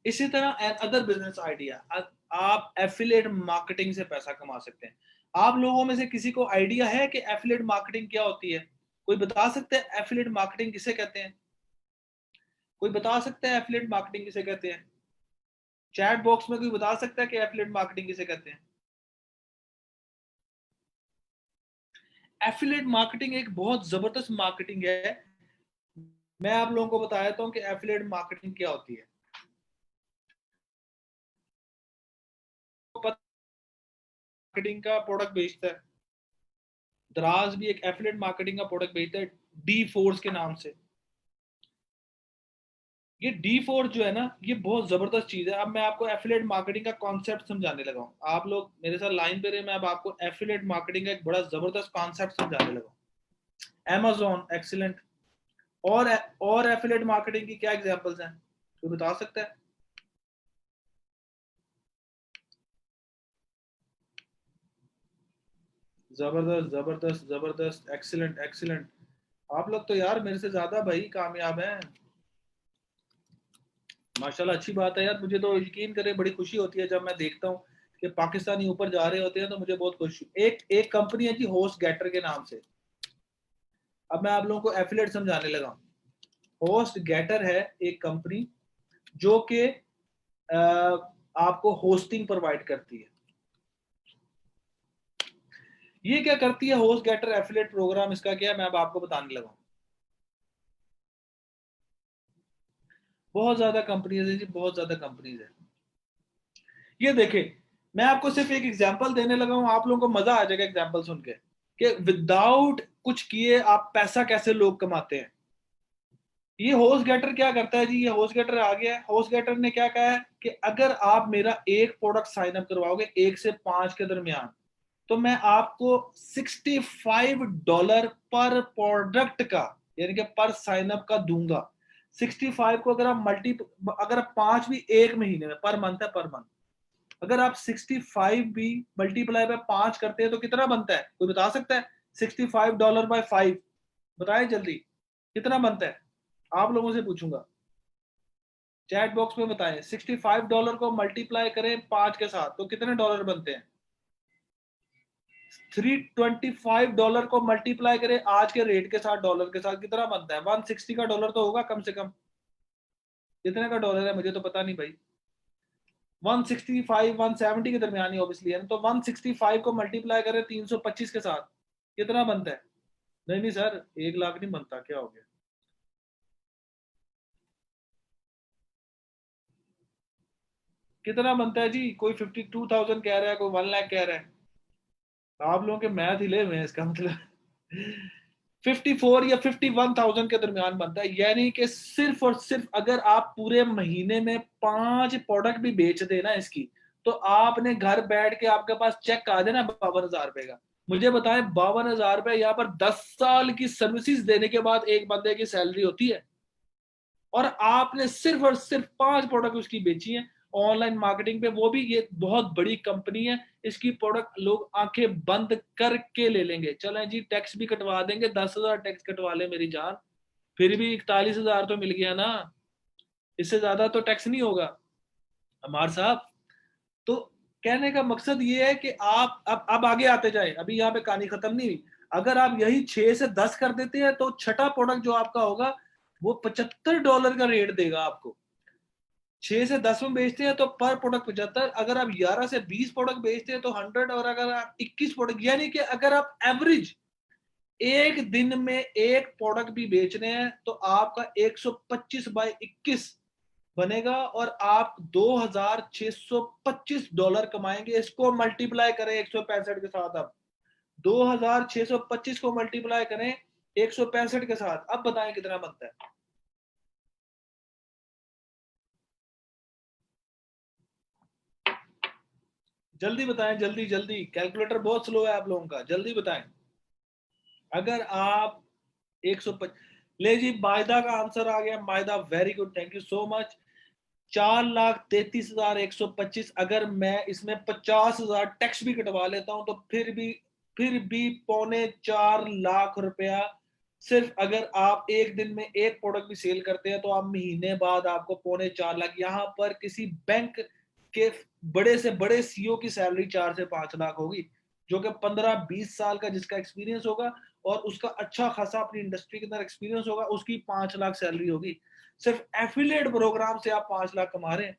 इसी तरह एंड अदर बिजनेस आइडिया, आप एफिलिएट मार्केटिंग से पैसा कमा सकते हैं। आप लोगों में से किसी को आइडिया है कि एफिलिएट मार्केटिंग क्या होती है? कोई बता सकता है एफिलिएट मार्केटिंग किसे कहते हैं? कोई बता सकता है एफिलिएट मार्केटिंग किसे कहते हैं? चैट बॉक्स में कोई बता सकता है कि एफिलिएट मार्केटिंग किसे कहते हैं? एफिलिएट मार्केटिंग एक बहुत जबरदस्त मार्केटिंग है। मैं आप लोगों को बता देता हूं कि एफिलिएट मार्केटिंग क्या होती है। मार्केटिंग का प्रोडक्ट बेचता है, दराज भी एक एफिलिएट मार्केटिंग का प्रोडक्ट बेचता है डी फोर्स के नाम से। ये डी फोर्स जो है ना, ये बहुत जबरदस्त चीज है। अब मैं आपको एफिलिएट मार्केटिंग का कॉन्सेप्ट समझाने लगा हूँ। आप लोग मेरे साथ लाइन पे रहे, मैं अब आपको एफिलिएट मार्केटिंग का एक बड़ा जबरदस्त कॉन्सेप्ट समझाने लगा हूँ। Amazon excellent. और एफिलिएट मार्केटिंग की क्या एग्जांपल्स हैं, कोई बता सकता है? जबरदस्त जबरदस्त जबरदस्त, एक्सीलेंट एक्सीलेंट। आप लोग तो यार मेरे से ज्यादा भाई कामयाब हैं, माशाल्लाह। अच्छी बात है यार। मुझे तो यकीन करें बड़ी खुशी होती है जब मैं देखता हूँ कि पाकिस्तानी ऊपर जा रहे होते हैं, तो मुझे बहुत खुशी। एक कंपनी है जी होस्ट गेटर के नाम से। अब मैं आप लोगों को एफिलिएट समझाने लगा हूँ। होस्ट गेटर है एक कंपनी जो कि आपको होस्टिंग प्रोवाइड करती है। ये क्या करती है होस्ट गेटर एफिलिएट प्रोग्राम, इसका क्या है मैं अब आपको बताने लगा हूँ। बहुत ज्यादा कंपनीज है जी, बहुत ज्यादा कंपनीज है। ये देखें, मैं आपको सिर्फ एक एग्जांपल देने लगा हूं, आप लोगों को मजा आ जाएगा एग्जांपल सुन के कि विदाउट कुछ किए आप पैसा कैसे लोग कमाते हैं। ये होस्ट गेटर क्या करता है जी, ये होस्ट गेटर आ गया है। होस्ट गेटर ने क्या कहा है कि अगर आप मेरा एक प्रोडक्ट साइन अप करवाओगे 1 से 5 के दरमियान, तो मैं आपको $65 पर प्रोडक्ट का, यानी कि पर साइन अप का दूंगा। 65 को अगर आप अगर आप 5 भी एक महीने में, पर मंथ है, पर मंथ, अगर आप 65 भी मल्टीप्लाई बाय 5 करते हैं तो कितना बनता है, कोई बता सकता है? $65 बाय 5 बताए जल्दी, कितना बनता है? आप लोगों से पूछूंगा, चैट बॉक्स में बताएं। $65 को मल्टीप्लाई करें 5 के साथ तो कितने डॉलर बनते हैं? $325 को मल्टीप्लाई करें आज के रेट के साथ, डॉलर के साथ, कितना बनता है? 160 का डॉलर तो होगा कम से कम। कितने का डॉलर है मुझे तो पता नहीं भाई। 165 170 के दरमियान ही ऑब्वियसली है ना। तो 165 को मल्टीप्लाई करें 325 के साथ, कितना बनता है? नहीं नहीं सर, 1 लाख नहीं बनता, क्या हो गया? कितना बनता है जी? कोई 52,000 कह रहा है, कोई 1 लाख कह रहा है। आप लोगों के मैथ हिले हुए हैं, इसका मतलब 54 या 51,000 के दरमियान बनता है। यानी कि सिर्फ और सिर्फ अगर आप पूरे महीने में 5 प्रोडक्ट भी बेच देना इसकी, तो आपने घर बैठ के आपके पास चेक आ जाना 52,000 रुपए का। मुझे बताएं, 52,000 रुपए यहाँ पर 10 साल की सर्विसेज देने के बाद एक बंदे की सैलरी होती है, और आपने सिर्फ और सिर्फ 5 प्रोडक्ट उसकी बेची हैं ऑनलाइन मार्केटिंग पे, वो भी ये बहुत बड़ी कंपनी है। इसकी प्रोडक्ट लोग आंखें बंद करके ले लेंगे। चलें जी, टैक्स भी कटवा देंगे, 10,000 टैक्स कटवा ले मेरी जान, फिर भी 41,000 तो मिल गया ना, इससे ज्यादा तो टैक्स नहीं होगा हमारे साहब। तो कहने का मकसद ये है कि आप अब आगे आते जाए, अभी यहाँ पे कहानी खत्म नहीं हुई। अगर आप यही 6 से 10 कर देते हैं तो छठा प्रोडक्ट जो आपका होगा वो $75 का रेट देगा आपको। 6 से 10 में बेचते हैं तो पर प्रोडक्ट 75, अगर आप 11 से 20 प्रोडक्ट बेचते हैं तो 100, और अगर आप 21 प्रोडक्ट, यानी कि अगर आप एवरेज एक दिन में एक प्रोडक्ट भी बेच रहे हैं तो आपका 125 बाय 21 बनेगा, और आप $2,625 कमाएंगे। इसको मल्टीप्लाई करें 165 के साथ। अब 2,625 को मल्टीप्लाई करें 165 के साथ, अब बताएं कितना बनता है? जल्दी बताएं, जल्दी जल्दी, कैलकुलेटर बहुत स्लो है आप लोगों का, जल्दी बताएं। अगर आप 125, ले जी, मायदा का आंसर आ गया, मायदा, very good, thank you so much. 4,33,125, अगर मैं इसमें 50,000 टैक्स भी कटवा लेता हूं तो फिर भी 4.25 लाख रुपया। सिर्फ अगर आप एक दिन में एक प्रोडक्ट भी सेल करते हैं तो आप महीने बाद आपको 4.25 लाख, यहाँ पर किसी बैंक के बड़े से बड़े सीईओ की सैलरी 4 से 5 लाख होगी, जो कि 15-20 साल का जिसका एक्सपीरियंस होगा और उसका अच्छा खासा अपनी इंडस्ट्री के अंदर एक्सपीरियंस होगा, उसकी 5 लाख सैलरी होगी। सिर्फ एफिलिएट प्रोग्राम से आप 5 लाख कमा रहे हैं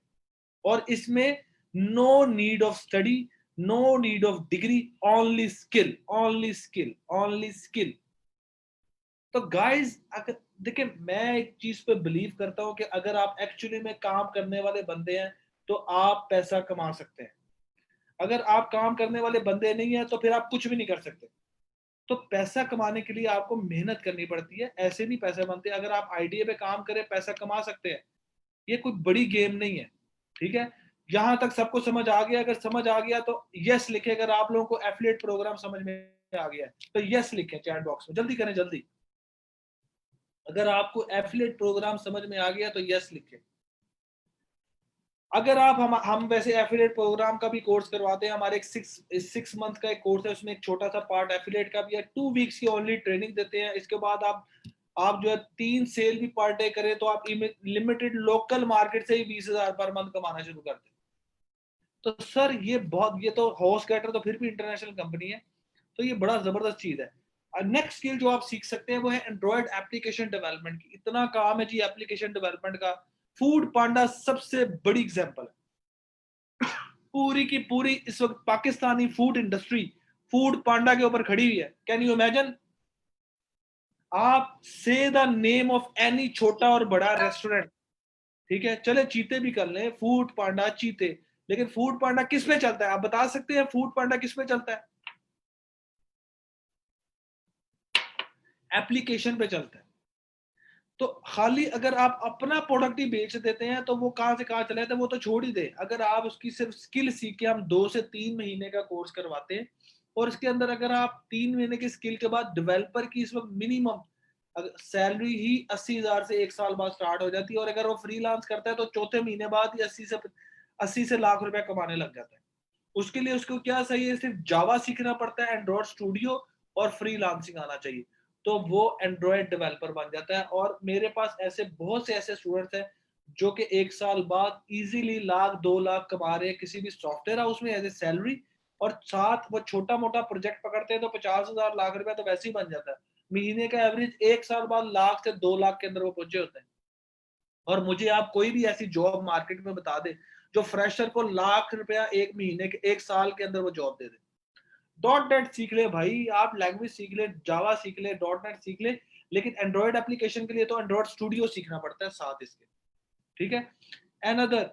और इसमें no need of study, no need of degree, only skill, only skill, only skill. तो गाइस, अगर देखिए, मैं एक चीज पे बिलीव करता हूं कि अगर आप एक्चुअली में काम करने वाले बंदे हैं तो आप पैसा कमा सकते हैं। अगर आप काम करने वाले बंदे नहीं हैं तो फिर आप कुछ भी नहीं कर सकते। तो पैसा कमाने के लिए आपको मेहनत करनी पड़ती है, ऐसे नहीं पैसे बनते। अगर आप आइडिया पे काम करें पैसा कमा सकते हैं, ये कोई बड़ी गेम नहीं है। ठीक है, यहां तक सबको समझ आ गया? अगर समझ आ गया तो यस लिखे। अगर आप लोगों को एफिलिएट प्रोग्राम समझ में आ गया है तो यस लिखें चैट बॉक्स में, जल्दी करें जल्दी। अगर आपको एफिलिएट प्रोग्राम समझ में आ गया तो यस लिखें। अगर आप हम वैसे एफिलिएट प्रोग्राम का भी कोर्स करवाते हैं। हमारे एक 6 मंथ का एक कोर्स है, उसमें एक छोटा सा पार्ट एफिलिएट का भी है। 2 वीक्स की ओनली ट्रेनिंग देते हैं। इसके बाद आप जो है 3 सेल भी पर डे करें तो आप लिमिटेड लोकल मार्केट से ही 20,000 पर मंथ कमाना शुरू करते हैं। तो सर ये तो होस्ट गेटर तो फिर भी इंटरनेशनल कंपनी है, तो ये बड़ा जबरदस्त चीज है। नेक्स्ट स्किल जो आप सीख सकते हैं वो है एंड्रॉयड एप्लीकेशन डेवलपमेंट की। इतना काम है जी एप्लीकेशन डेवलपमेंट का। फूड पांडा सबसे बड़ी एग्जांपल है। पूरी की पूरी इस वक्त पाकिस्तानी फूड इंडस्ट्री फूड पांडा के ऊपर खड़ी हुई है। Can you imagine? आप से द नेम ऑफ एनी छोटा और बड़ा रेस्टोरेंट, ठीक है, चले चीते भी कर लें, फूड पांडा चीते, लेकिन फूड पांडा किस पे चलता है? आप बता सकते हैं फूड पांडा किस पे चलता है? एप्लीकेशन पे चलता है। तो खाली अगर आप अपना प्रोडक्ट ही बेच देते हैं तो वो कहां से कहां चले जाते हैं, वो तो छोड़ ही दे। अगर आप उसकी सिर्फ स्किल सीख के, हम 2 से 3 महीने का कोर्स करवाते हैं और इसके अंदर अगर आप 3 महीने की स्किल के बाद डेवलपर की इस वक्त मिनिमम सैलरी ही 80,000 से 1 साल बाद स्टार्ट हो जाती है, और अगर वो फ्रीलांस करता है तो चौथे महीने बाद ही 80 से लाख रुपया कमाने लग जाता है। उसके लिए उसको क्या चाहिए? सिर्फ जावा सीखना पड़ता है, एंड्रॉइड स्टूडियो और फ्रीलांसिंग आना चाहिए, तो वो एंड्रॉइड डेवलपर बन जाता है। और मेरे पास ऐसे बहुत से ऐसे स्टूडेंट्स हैं जो कि 1 साल बाद इजीली लाख 2 लाख कमा रहे हैं किसी भी सॉफ्टवेयर हाउस में एज ए सैलरी। और साथ वो छोटा मोटा प्रोजेक्ट पकड़ते हैं तो 50,000 लाख रुपया तो वैसे ही बन जाता है। महीने का एवरेज 1 साल बाद लाख से 2 लाख के अंदर वो पहुंचे होते हैं। और मुझे आप कोई भी ऐसी जॉब मार्केट में बता दे जो फ्रेशर को लाख रुपया 1 महीने के 1 साल के अंदर वो जॉब दे दे। डॉट नेट सीख ले भाई, आप लैंग्वेज सीख ले, जावा सीख ले, डॉट नेट सीख ले, लेकिन एंड्रॉइड एप्लीकेशन के लिए तो एंड्रॉइड स्टूडियो सीखना पड़ता है साथ इसके। ठीक है, एनदर,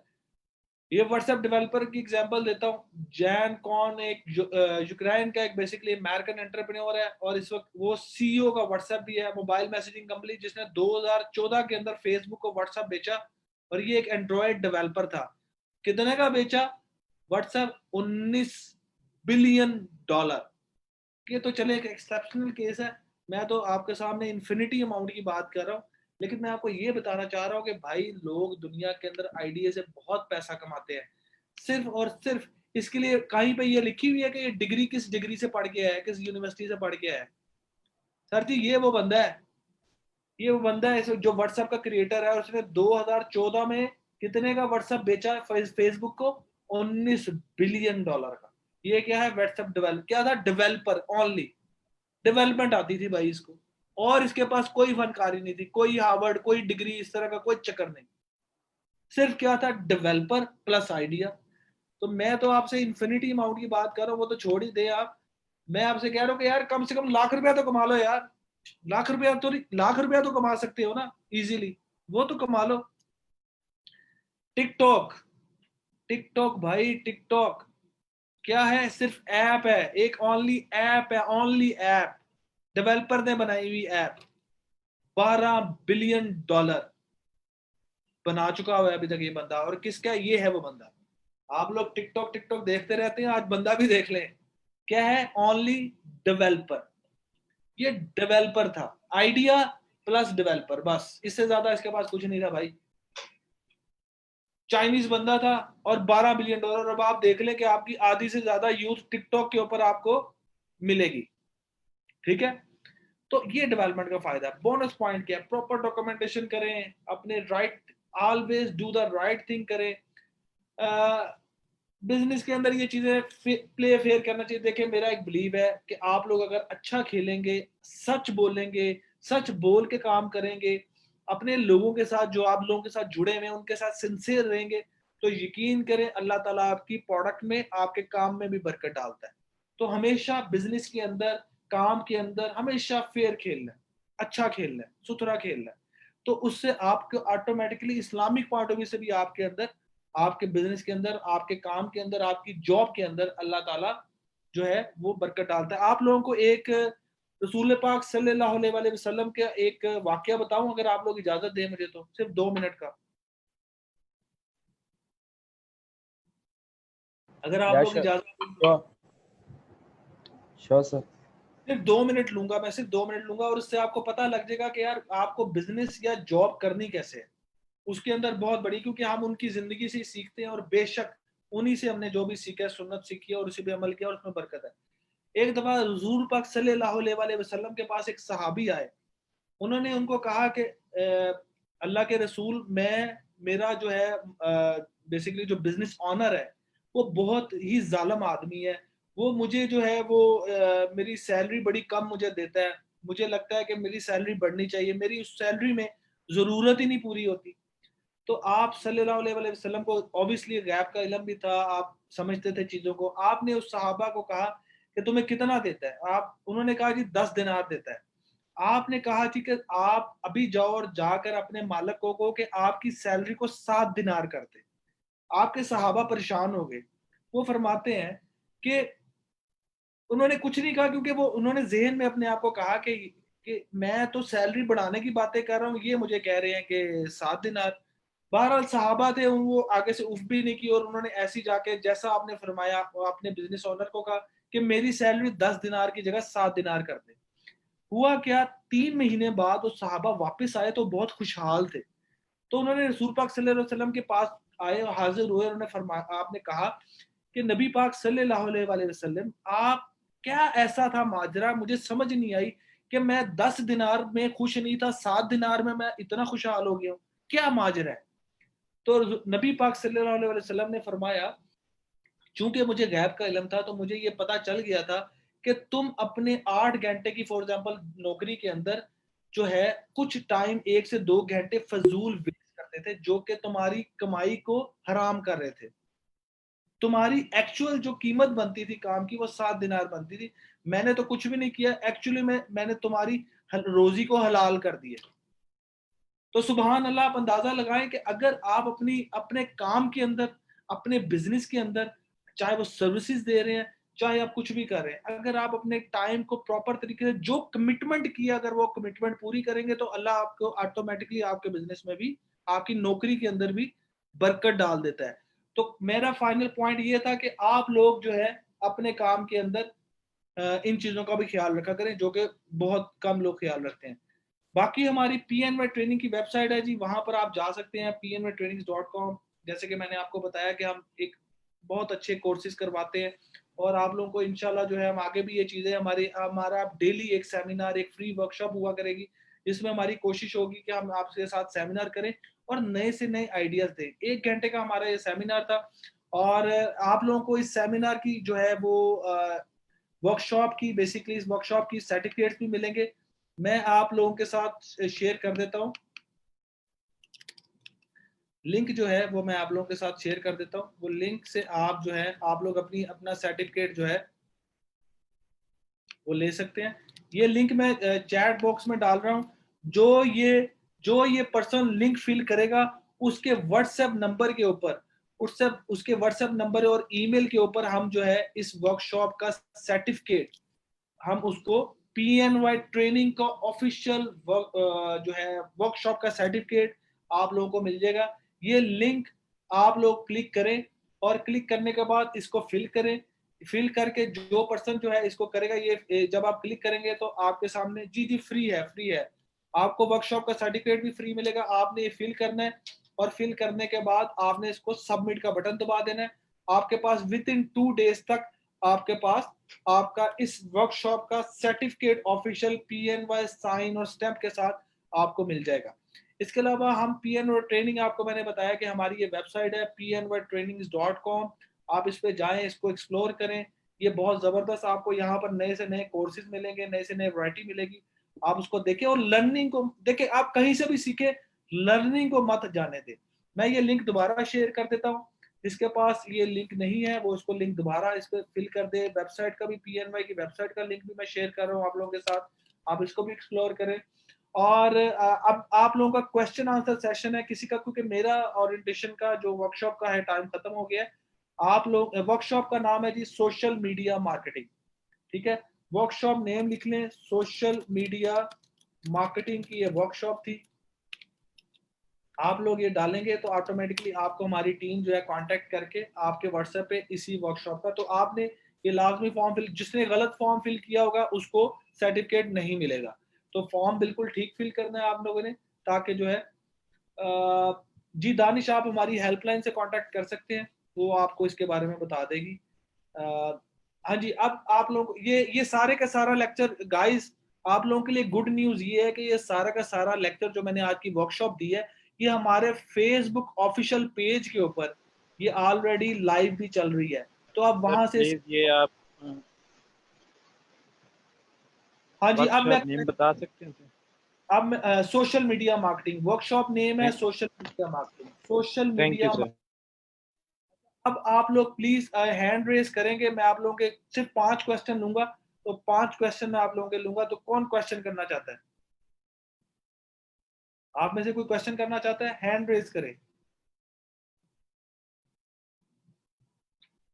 ये व्हाट्सएप डेवलपर की एग्जांपल देता हूँ। जैन कॉन एक यूक्रेन का एक बेसिकली अमेरिकन एंटरप्रेन्योर है और इस वक्त वो सीईओ का व्हाट्सएप भी है, मोबाइल मैसेजिंग कंपनी, जिसने 2014 के अंदर फेसबुक को व्हाट्सएप बेचा। और ये एक एंड्रॉइड डेवलपर था। कितने का बेचा व्हाट्सएप? $19 बिलियन। ये तो चले एक एक्सेप्शनल केस है, मैं तो आपके सामने इन्फिनिटी अमाउंट की बात कर रहा हूँ। लेकिन मैं आपको ये बताना चाह रहा हूँ कि भाई लोग दुनिया के अंदर आइडिया से बहुत पैसा कमाते हैं, सिर्फ और सिर्फ इसके लिए कहीं पे ये लिखी हुई है कि ये डिग्री किस डिग्री से पढ़ के आया है, किस यूनिवर्सिटी से पढ़ के आया है। सर जी ये वो बंदा है, ये वो बंदा है जो व्हाट्सएप का क्रिएटर है, और उसने 2014 में कितने का व्हाट्सएप बेचा फेसबुक को? $19 बिलियन का। ये क्या है? व्हाट्सएप डेवलप क्या था? डेवलपर ओनली, डेवलपमेंट आती थी भाई इसको, और इसके पास कोई फनकारी नहीं थी, कोई हार्वर्ड कोई डिग्री इस तरह का कोई चक्कर नहीं, सिर्फ क्या था? Developer plus idea. तो मैं तो आपसे इन्फिनिटी अमाउंट की बात कर रहा हूँ, वो तो छोड़ ही दे आप। मैं आपसे कह रहा हूँ कि यार कम से कम लाख रुपया तो कमा लो यार। लाख रुपया तो कमा सकते हो ना इजीली, वो तो कमा लो। टिकटॉक, टिकटॉक भाई, टिकटॉक क्या है? सिर्फ ऐप है, एक ओनली ऐप है, ओनली ऐप, डेवलपर ने बनाई हुई ऐप। $12 बिलियन बना चुका हुआ है अभी तक ये बंदा। और किसका? ये है वो बंदा। आप लोग टिकटॉक टिकटॉक देखते रहते हैं, आज बंदा भी देख लें। क्या है? Only developer. ये डेवलपर था, आइडिया प्लस डेवलपर, बस इससे ज्यादा इसके पास कुछ नहीं था भाई। चाइनीज बंदा था और $12 बिलियन। अब आप देख लें कि आपकी आधी से ज्यादा यूथ टिकटॉक के ऊपर आपको मिलेगी। ठीक है, तो ये डेवलपमेंट का फायदा है। बोनस पॉइंट क्या है? प्रॉपर डॉक्यूमेंटेशन करें, अपने right, always do the right thing करें। बिजनेस के अंदर ये चीजें प्ले फेयर करना चाहिए। देखिए मेरा एक बिलीव है कि आप लोग अगर अच्छा खेलेंगे, सच बोलेंगे, सच बोल के काम करेंगे, अपने लोगों के साथ, जो आप लोगों के साथ जुड़े हुए हैं उनके साथ सिंसियर रहेंगे, तो यकीन करें अल्लाह ताला आपकी प्रोडक्ट में, आपके काम में भी बरकत डालता है। तो हमेशा बिजनेस के अंदर, काम के अंदर हमेशा फेयर खेलना है, अच्छा खेलना है, सुथरा खेलना है। तो उससे आपको automatically Islamic point of view से भी आपके अंदर, आपके बिजनेस के अंदर, आपके काम के अंदर, आपकी जॉब के अंदर अल्लाह ताला जो है वो बरकत डालता है। आप लोगों को एक रसूल पाक सल्लल्लाहु अलैहि वसल्लम का एक वाकया बताऊं, अगर आप लोग इजाजत दें मुझे, तो सिर्फ 2 मिनट का, अगर आप या लोग इजाजत दें तो। Sure sure sir. सिर्फ 2 मिनट लूंगा मैं, सिर्फ 2 मिनट लूंगा, और उससे आपको पता लग जाएगा कि यार आपको बिजनेस या जॉब करनी कैसे है। उसके अंदर बहुत बड़ी, क्योंकि हम उनकी जिंदगी से ही सीखते हैं, और बेशक उन्हीं से हमने जो भी सीखा है, सुन्नत सीखी है और उसी पे अमल किया, और उसमें बरकत है। एक दफा हुजूर पाक सल्लल्लाहु अलैहि वसल्लम के पास एक सहाबी आए। उन्होंने उनको कहा कि अल्लाह के रसूल, मैं, मेरा जो है बेसिकली जो बिजनेस ऑनर है वो बहुत ही जालिम आदमी है। वो मुझे जो है वो मेरी सैलरी बड़ी कम मुझे देता है। मुझे लगता है कि मेरी सैलरी बढ़नी चाहिए, मेरी उस सैलरी में जरूरत ही नहीं पूरी होती। तो आप सल्लल्लाहु अलैहि वसल्लम को ऑब्वियसली गैब का इल्म भी था, आप समझते थे चीजों को। आपने उस सहाबा को कहा कि तुम्हें कितना देता है? आप, उन्होंने कहा जी 10 दिनार देता है। आपने कहा ठीक है, आप अभी जाओ और जाकर अपने मालिक को कहो कि आपकी सैलरी को 7 दिनार कर दे। आपके सहाबा परेशान हो गए। वो फरमाते हैं कि उन्होंने कुछ नहीं कहा, क्योंकि वो, उन्होंने जहन में अपने आप को कहा कि मैं तो सैलरी बढ़ाने की बातें कर रहा हूँ, ये मुझे कह रहे हैं कि 7 दिनार। बहरहाल सहाबा थे, वो आगे से उफ भी नहीं की, और उन्होंने ऐसी जाके जैसा आपने फरमाया, अपने बिजनेस ओनर को कहा कि मेरी सैलरी 10 दिनार की जगह 7 दिनार कर दे। हुआ क्या, 3 महीने बाद वो सहाबा वापस आए तो बहुत खुशहाल थे। तो उन्होंने रसूल पाक सल्लल्लाहु अलैहि वसल्लम के पास आए और हाजिर हुए। उन्होंने फरमाया, आपने कहा कि नबी पाक सल्लल्लाहु अलैहि वसल्लम, आप, क्या ऐसा था माजरा, मुझे समझ नहीं आई कि मैं 10 दिनार में खुश नहीं था, 7 दिनार में मैं इतना खुशहाल हो गया हूँ, क्या माजरा है? तो नबी पाक सल्लल्लाहु अलैहि वसल्लम ने फरमाया, चूंकि मुझे गैब का इल्म था तो मुझे ये पता चल गया था कि तुम अपने 8 घंटे की, फॉर एग्जाम्पल, नौकरी के अंदर जो है कुछ टाइम, 1 से 2 घंटे फजूल वेस्ट करते थे, जो कि तुम्हारी कमाई को हराम कर रहे थे। तुम्हारी एक्चुअल जो कीमत बनती थी काम की वो 7 दिनार बनती थी। मैंने तो कुछ भी नहीं किया, एक्चुअली में मैंने तुम्हारी रोजी को हलाल कर दिया। तो सुबहान अल्लाह, आप अंदाजा लगाएं कि अगर आप अपने काम के अंदर, अपने बिजनेस के अंदर, चाहे वो सर्विसेज दे रहे हैं, चाहे आप कुछ भी कर रहे हैं, अगर आप अपने टाइम को प्रॉपर तरीके से, जो कमिटमेंट किया, अगर वो कमिटमेंट पूरी करेंगे, तो अल्लाह आपको ऑटोमेटिकली आपके बिजनेस में भी, आपकी नौकरी के अंदर भी बरकत डाल देता है। तो मेरा फाइनल पॉइंट ये था कि आप लोग जो है अपने काम के अंदर इन चीजों का भी ख्याल रखा करें, जो कि बहुत कम लोग ख्याल रखते हैं। बाकी हमारी PNY ट्रेनिंग की वेबसाइट है जी, वहां पर आप जा सकते हैं, pnytrainings.com। जैसे कि मैंने आपको बताया कि हम एक बहुत अच्छे कोर्सेज करवाते हैं, और आप लोगों को इंशाल्लाह जो है हम आगे भी ये चीज़ें, हमारा डेली एक सेमिनार, एक फ्री वर्कशॉप हुआ करेगी, जिसमें हमारी कोशिश होगी कि हम आपके साथ सेमिनार करें और नए से नए आइडियाज दें। 1 घंटे का हमारा ये सेमिनार था, और आप लोगों को इस सेमिनार की जो है वो वर्कशॉप की, बेसिकली इस वर्कशॉप की सर्टिफिकेट्स भी मिलेंगे। मैं आप लोगों के साथ शेयर कर देता हूँ, लिंक जो है वो मैं आप लोगों के साथ शेयर कर देता हूँ। वो लिंक से आप जो है, आप लोग अपना सर्टिफिकेट जो है वो ले सकते हैं। ये लिंक मैं चैट बॉक्स में डाल रहा हूँ। जो ये पर्सन लिंक फिल करेगा, उसके व्हाट्सएप नंबर के ऊपर, उसके व्हाट्सएप नंबर और ईमेल के ऊपर हम जो है इस वर्कशॉप का सर्टिफिकेट, हम उसको PNY ट्रेनिंग का ऑफिशियल जो है वर्कशॉप का सर्टिफिकेट आप लोगों को मिल जाएगा। ये लिंक आप लोग क्लिक करें, और क्लिक करने के बाद इसको फिल करें। फिल करके जो पर्सन जो है इसको करेगा, ये जब आप क्लिक करेंगे तो आपके सामने, जी जी फ्री है, फ्री है, आपको वर्कशॉप का सर्टिफिकेट भी फ्री मिलेगा। आपने ये फिल करना है, और फिल करने के बाद आपने इसको सबमिट का बटन दबा देना है। आपके पास विद इन 2 डेज तक आपके पास आपका इस वर्कशॉप का सर्टिफिकेट ऑफिशियल PNY साइन और स्टैंप के साथ आपको मिल जाएगा। इसके अलावा हम PNY ट्रेनिंग, आपको मैंने बताया कि हमारी ये वेबसाइट है pnytrainings.com। आप इस पे जाएं, इसको एक्सप्लोर करें। ये बहुत जबरदस्त, आपको यहाँ पर नए से नए कोर्सेज मिलेंगे, नए से नए वैरायटी मिलेगी, आप उसको देखें और लर्निंग को देखें। आप कहीं से भी सीखे, लर्निंग को मत जाने दें। मैं ये लिंक दोबारा शेयर कर देता हूँ, जिसके पास ये लिंक नहीं है वो इसको लिंक दोबारा इस पर फिल कर दे। वेबसाइट का भी, PNY की वेबसाइट का लिंक भी मैं शेयर कर रहा हूँ आप लोगों के साथ, आप इसको भी एक्सप्लोर करें। और अब आप लोगों का क्वेश्चन आंसर सेशन है किसी का, क्योंकि मेरा ओरिएंटेशन का जो वर्कशॉप का है टाइम खत्म हो गया है। आप लोग, वर्कशॉप का नाम है जी सोशल मीडिया मार्केटिंग, ठीक है। वर्कशॉप नेम लिख लें, सोशल मीडिया मार्केटिंग की ये वर्कशॉप थी। आप लोग ये डालेंगे तो ऑटोमेटिकली आपको हमारी टीम जो है कांटेक्ट करके आपके व्हाट्सएप पे इसी वर्कशॉप का, तो आपने ये लाजमी फॉर्म फिल, जिसने गलत फॉर्म फिल किया होगा उसको सर्टिफिकेट नहीं मिलेगा। तो फॉर्म बिल्कुल ठीक फिल करना है आप लोगों ने, ताकि जो है जी दानिश आप हमारी हेल्पलाइन से कांटेक्ट कर सकते हैं, वो आपको इसके बारे में बता देगी। हाँ जी, अब आप लोग ये सारे का सारा लेक्चर गाइस, आप लोगों के लिए गुड न्यूज ये है कि ये सारा का सारा लेक्चर जो मैंने आज की वर्कशॉप दी है, ये हमारे फेसबुक ऑफिशियल पेज के ऊपर ये ऑलरेडी लाइव भी चल रही है। तो आप वहां से, प्लीज ये आप हाँ जी, वर्कशॉप नेम बता सकते हैं सर? अब social media marketing workshop name है, thank social media marketing, social you media. Sir. अब आप लोग प्लीज हैंड रेज करेंगे, मैं आप लोगों के सिर्फ 5 क्वेश्चन लूंगा, तो 5 क्वेश्चन मैं आप लोगों के लूंगा। तो कौन क्वेश्चन करना चाहता है? आप में से कोई क्वेश्चन करना चाहता है, हैंड रेज करे।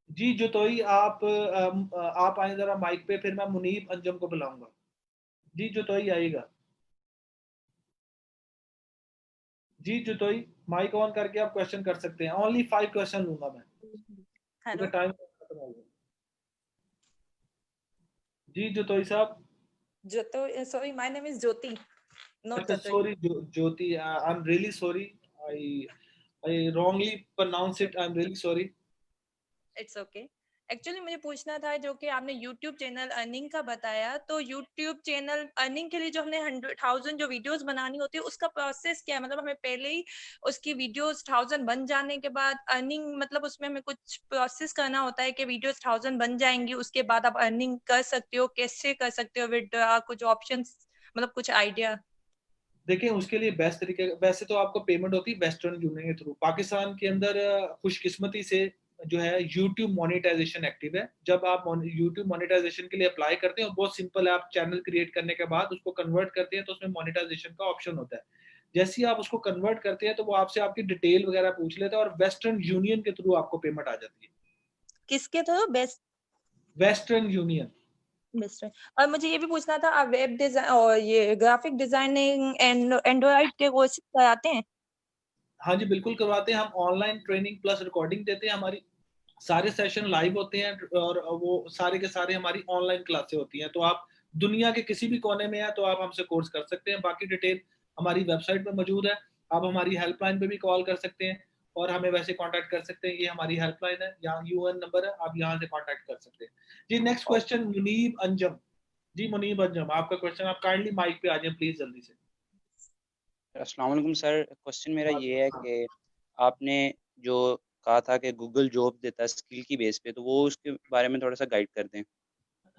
जी जोतोई आप आए जरा माइक पे, फिर मैं मुनीब अंजम को बुलाऊंगा। जी जोतोई आएगा। जी जोतोई माइक ऑन करके आप क्वेश्चन कर सकते हैं। ओनली 5 क्वेश्चन लूंगा मैं, क्योंकि हेलो टाइम खत्म हो गया। जी जोतोई साहब। Jyoti, sorry my name is Jyoti, not अच्छा Jyoti. Sorry Jyoti, I am really sorry, I I wrongly pronounce it, I am really sorry. It's okay. Actually मुझे पूछना था, जो कि आपने यूट्यूब चैनल अर्निंग का बताया, तो यूट्यूब चैनल अर्निंग के लिए जो हमने 100,000 जो वीडियोस बनानी होती है, उसका प्रोसेस क्या है? मतलब हमें पहले ही उसकी वीडियोस 1000 बन जाने के बाद अर्निंग, मतलब उसमें हमें कुछ प्रोसेस करना होता है कि वीडियोस 1000 बन जाएंगी उसके बाद आप अर्निंग कर सकते हो? कैसे कर सकते हो? विद कुछ ऑप्शंस, मतलब कुछ आइडिया। देखिए उसके लिए बेस्ट तरीके, वैसे तो आपको पेमेंट होती है वेस्टर्न यूनियन के थ्रू। पाकिस्तान के अंदर खुशकिस्मती से जो है यूट्यूब मोनेटाइजेशन एक्टिव है। जब आप यूट्यूब मोनेटाइजेशन के लिए अप्लाई करते हैं, बहुत सिंपल है, आप चैनल क्रिएट करने के बाद उसको कन्वर्ट करते हैं तो उसमें मोनेटाइजेशन का ऑप्शन होता है। जैसे ही आप उसको कन्वर्ट करते हैं तो वो आपसे आपकी डिटेल वगैरह पूछ लेता है और वेस्टर्न यूनियन के थ्रू आपको पेमेंट आ जाती है। किसके through? Best western union. Best. और मुझे ये भी पूछना था, आप वेब डिजाइन और ये ग्राफिक डिजाइनिंग एंड एंड्रॉइड के कोर्सेज कराते हैं? हाँ जी बिल्कुल करवाते हैं हम, ऑनलाइन ट्रेनिंग प्लस रिकॉर्डिंग देते हैं। हमारी सारे सेशन लाइव होते हैं और वो सारे के सारे हमारी ऑनलाइन क्लासें होती हैं। तो आप दुनिया के किसी भी कोने में हैं तो आप हमसे कोर्स कर सकते हैं। बाकी डिटेल हमारी वेबसाइट पे मौजूद है। आप हमारी हेल्पलाइन पे भी कॉल कर सकते हैं और हमें वैसे कांटेक्ट कर सकते हैं। ये हमारी हेल्पलाइन है, यहाँ UN नंबर है, आप यहाँ से कांटेक्ट कर सकते हैं। जी नेक्स्ट क्वेश्चन मुनीब अंजम। जी मुनीब अंजम आपका क्वेश्चन, आप काइंडली माइक पे आ जाए प्लीज जल्दी से। अस्सलाम वालेकुम सर। क्वेश्चन मेरा ये है कि आपने जो कहा था कि गूगल जॉब देता है स्किल की बेस पे, तो वो उसके बारे में थोड़ा सा गाइड कर दें।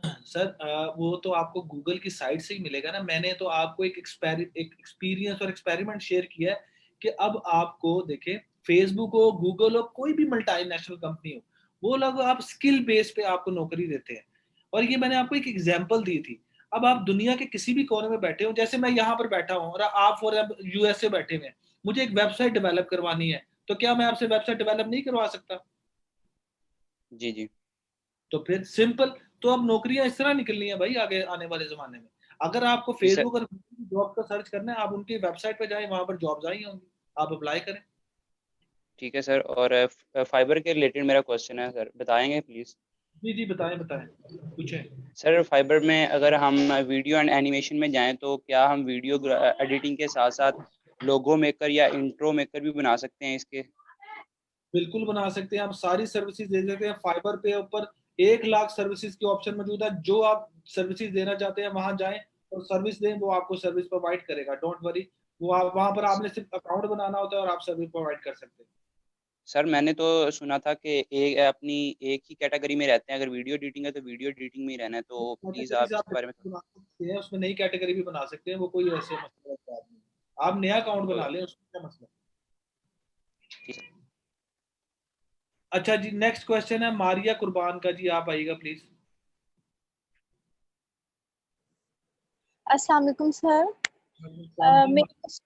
सर वो तो आपको गूगल की साइट से ही मिलेगा ना। मैंने तो आपको एक एक्सपीरियंस और एक्सपेरिमेंट शेयर किया है कि अब आपको देखें, फेसबुक हो, गूगल हो, कोई भी मल्टीनेशनल कंपनी हो, वो लोग आप स्किल बेस पे आपको नौकरी देते हैं। और ये मैंने आपको एक एग्जांपल दी थी। अब आप दुनिया के किसी भी कोने में बैठे हो, जैसे मैं यहाँ पर बैठा हूँ और आप फॉर एग्जाम्पल USA बैठे हुए हैं, मुझे एक वेबसाइट डेवलप करवानी है, तो क्या मैं आपसे वेबसाइट डेवलप नहीं करवा सकता? जी जी। तो फिर सिंपल, तो अब नौकरियां इस तरह निकलनी है भाई आगे आने वाले जमाने में। अगर आपको जी सर। फेसबुक और जॉब का सर्च करना है, आप उनकी वेबसाइट पे जाएं, वहां पर जॉब्स आई होंगी, आप अप्लाई करें। ठीक है सर। और फाइबर के रिलेटेड मेरा क्वेश्चन है सर, बताएंगे प्लीज़? जी जी बताएं बताएं, पूछें। सर फाइबर में अगर हम वीडियो एंड एनिमेशन में जाएं, तो क्या हम वीडियो एडिटिंग के साथ साथ लोगो मेकर या इंट्रो मेकर भी बना सकते हैं इसके? बिल्कुल बना सकते हैं, आप सारी सर्विसेज दे देते हैं। फाइबर पे ऊपर 1 लाख सर्विसेज की ऑप्शन मौजूद है। जो आप सर्विसेज देना चाहते हैं वहां जाएं और सर्विस दें, वो आपको सर्विस प्रोवाइड करेगा, डोंट वरी। वो आप वहां पर, आपने सिर्फ अकाउंट बनाना होता है और आप सर्विस प्रोवाइड कर सकते हैं। सर मैंने तो सुना था कि अपनी एक ही कैटेगरी में रहते हैं, अगर वीडियो एडिटिंग है तो वीडियो एडिटिंग में ही रहना है, तो प्लीज़ आप कैटेगरीज आप इसके बारे में। बना सकते हैं, उसमें नई कैटेगरी भी बना सकते हैं, वो कोई ऐसे मसला की बात नहीं। आप नया अकाउंट बना लें, उसमें क्या मसला। ठीक है। अच्छा जी, नेक्स्ट क्वेश्चन है मारिया कुर्बान का जी, आप आइएगा प्लीज। अस्सलाम वालेकुम सर। मेरे क्वेश्चन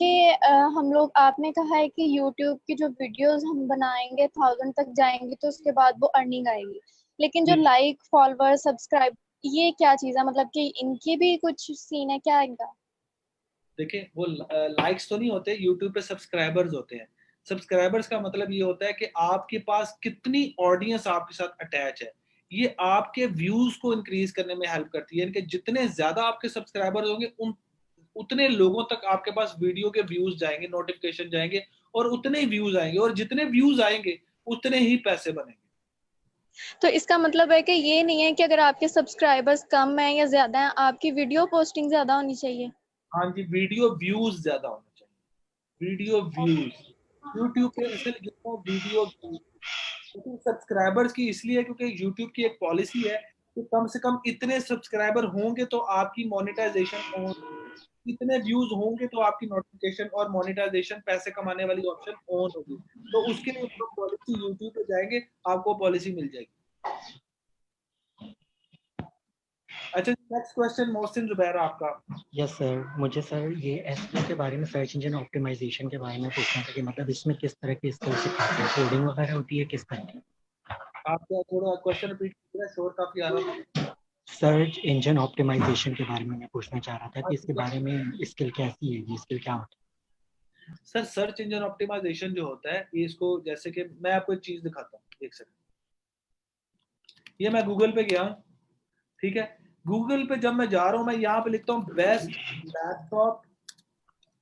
कि हम लोग आपने कहा है कि YouTube की जो वीडियोस हम बनाएंगे 1000 तक जाएंगे तो उसके बाद वो अर्निंग आएगी, लेकिन जो लाइक फॉलोअर सब्सक्राइब ये क्या चीज़ है, मतलब कि इनकी भी कुछ सीन है क्या इनका? देखिए वो लाइक्स तो नहीं होते, यूट्यूब पे सब्सक्राइबर्स होते हैं। सब्सक्राइबर्स का मतलब ये होता है कि आपके पास कितनी ऑडियंस आपके साथ अटैच है, ये आपके व्यूज को इंक्रीज करने में हेल्प करती है। यानी कि जितने ज्यादा आपके सब्सक्राइबर्स होंगे उतने लोगों तक आपके पास वीडियो के व्यूज जाएंगे, नोटिफिकेशन जाएंगे, और उतने ही व्यूज आएंगे, और जितने व्यूज आएंगे उतने ही पैसे बनेंगे। तो इसका मतलब है कि ये नहीं है कि अगर आपके सब्सक्राइबर्स कम हैं या ज्यादा हैं, आपकी वीडियो पोस्टिंग ज्यादा होनी चाहिए। हाँ जी, वीडियो व्यूज ज्यादा होने चाहिए, वीडियो व्यूज। यूट्यूब पे इसलिए जितना वीडियो क्योंकि सब्सक्राइबर्स की इसलिए क्योंकि यूट्यूब की एक पॉलिसी है कि कम से कम इतने सब्सक्राइबर होंगे तो आपकी मोनेटाइजेशन ऑन, इतने व्यूज होंगे तो आपकी नोटिफिकेशन और मोनेटाइजेशन पैसे कमाने वाली ऑप्शन ऑन होगी। तो उसके लिए जो पॉलिसी यूट्यूब पे जाएंगे आपको पॉलिसी मिल जाएगी। अच्छा, नेक्स्ट क्वेश्चन मोहसिन जुबैर आपका। यस सर, मुझे सर ये एसईओ के बारे में, सर्च इंजन ऑप्टिमाइजेशन के बारे में पूछना था कि मतलब इसमें किस तरह की स्किल सिखाते हैं, कोडिंग वगैरह होती है किस तरह की? आपका थोड़ा क्वेश्चन रिपीट कीजिए, शोर काफी आ रहा था। सर्च इंजन ऑप्टिमाइजेशन के बारे में मैं पूछना चाह रहा था कि इसके बारे में स्किल कैसी है, ये स्किल क्या होता है? सर सर्च इंजन ऑप्टिमाइजेशन जो होता है, ये इसको जैसे कि मैं आपको एक चीज दिखाता हूँ, देख सकते। ये मैं गूगल पे गया हूँ, ठीक है। गूगल पे जब मैं जा रहा हूँ, मैं यहाँ पे लिखता हूँ बेस्ट लैपटॉप।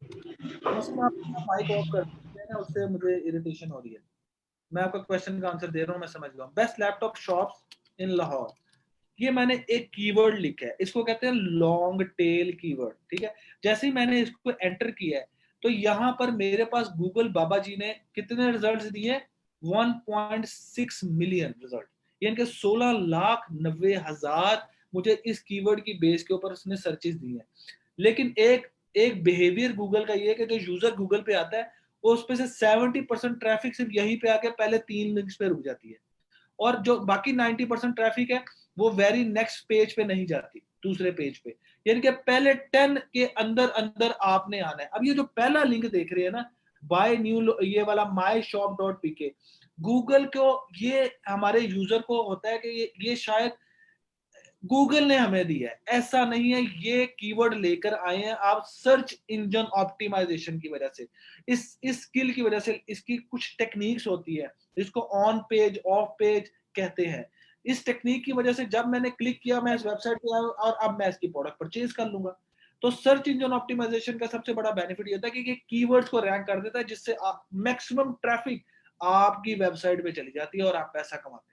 माइक ऑफ कर देते हैं ना, उससे मुझे इरिटेशन हो रही है। मैं आपका क्वेश्चन का आंसर दे रहा हूँ, मैं समझ गया। बेस्ट लैपटॉप शॉप्स इन लाहौर, ये मैंने एक कीवर्ड लिखा है, इसको कहते हैं लॉन्ग टेल कीवर्ड, ठीक है। जैसे ही मैंने इसको एंटर किया है तो यहाँ पर मेरे पास गूगल बाबा जी ने कितने रिजल्ट्स दिए, 1.6 मिलियन रिजल्ट, यानी कि 16,90,000 मुझे इस कीवर्ड की बेस के ऊपर उसने सर्चेस दी हैं। लेकिन एक एक बिहेवियर गूगल का ये है कि जो यूजर गूगल पे आता है वो उस पे से 70% ट्रैफिक सिर्फ यहीं पे आके पहले 3 लिंक्स पे रुक जाती है, और जो बाकी 90% ट्रैफिक है वो वेरी नेक्स्ट पेज पे नहीं जाती, दूसरे पेज पे। यानी कि पहले 10 के अंदर अंदर आपने आना है। अब ये जो पहला लिंक देख रहे हैं ना, बाय न्यू, ये वाला myshop.pk, गूगल को, ये हमारे यूजर को होता है कि ये शायद गूगल ने हमें दिया है, ऐसा नहीं है। ये कीवर्ड लेकर आए हैं आप सर्च इंजन ऑप्टिमाइजेशन की वजह से, इस स्किल की वजह से। इसकी कुछ टेक्निक्स होती है जिसको ऑन पेज ऑफ पेज कहते हैं। इस टेक्निक की वजह से जब मैंने क्लिक किया, मैं इस वेबसाइट पे आया और अब मैं इसकी प्रोडक्ट परचेज कर लूंगा। तो सर्च इंजन ऑप्टिमाइजेशन का सबसे बड़ा बेनिफिट ये होता है कि कीवर्ड्स को रैंक कर देता है, जिससे मैक्सिमम ट्रैफिक आपकी वेबसाइट पे चली जाती है और आप पैसा कमाते हैं।